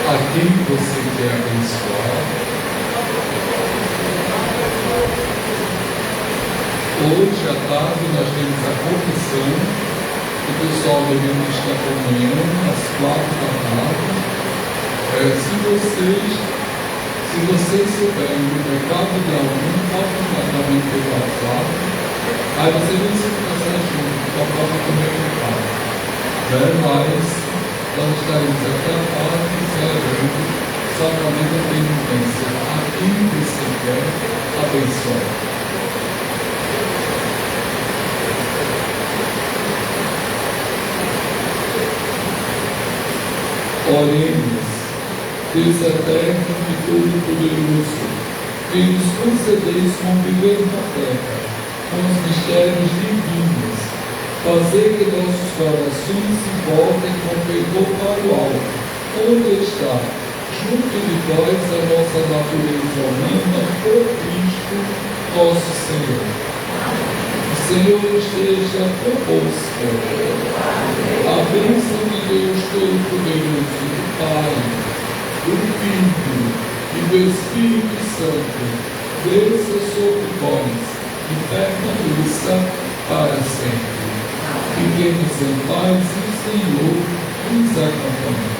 A quem você quer abençoar? Hoje à tarde nós temos a confissão. O pessoal devendo estar comunhão às 4 da tarde. Se vocês souberem o pecado de algum, pode mandar também pelo WhatsApp. Aí você vem se casar junto, conforme também o pecado. Mas nós estaremos até a parte celebrando o sacramento da penitência. A quem você quer abençoar? Oremos. Deus eterno e todo-poderoso, que nos concedeis conviver na terra com os mistérios divinos, fazer que nossos corações se voltem com fervor para o alto, onde está, junto de vós, a nossa natureza humana, por Cristo nosso Senhor. O Senhor esteja convosco. A bênção de Deus Todo-Poderoso, Pai, do Filho e do Espírito Santo, desça sobre vós e permaneça para sempre. Fiquemos em paz e o Senhor nos acompanhe.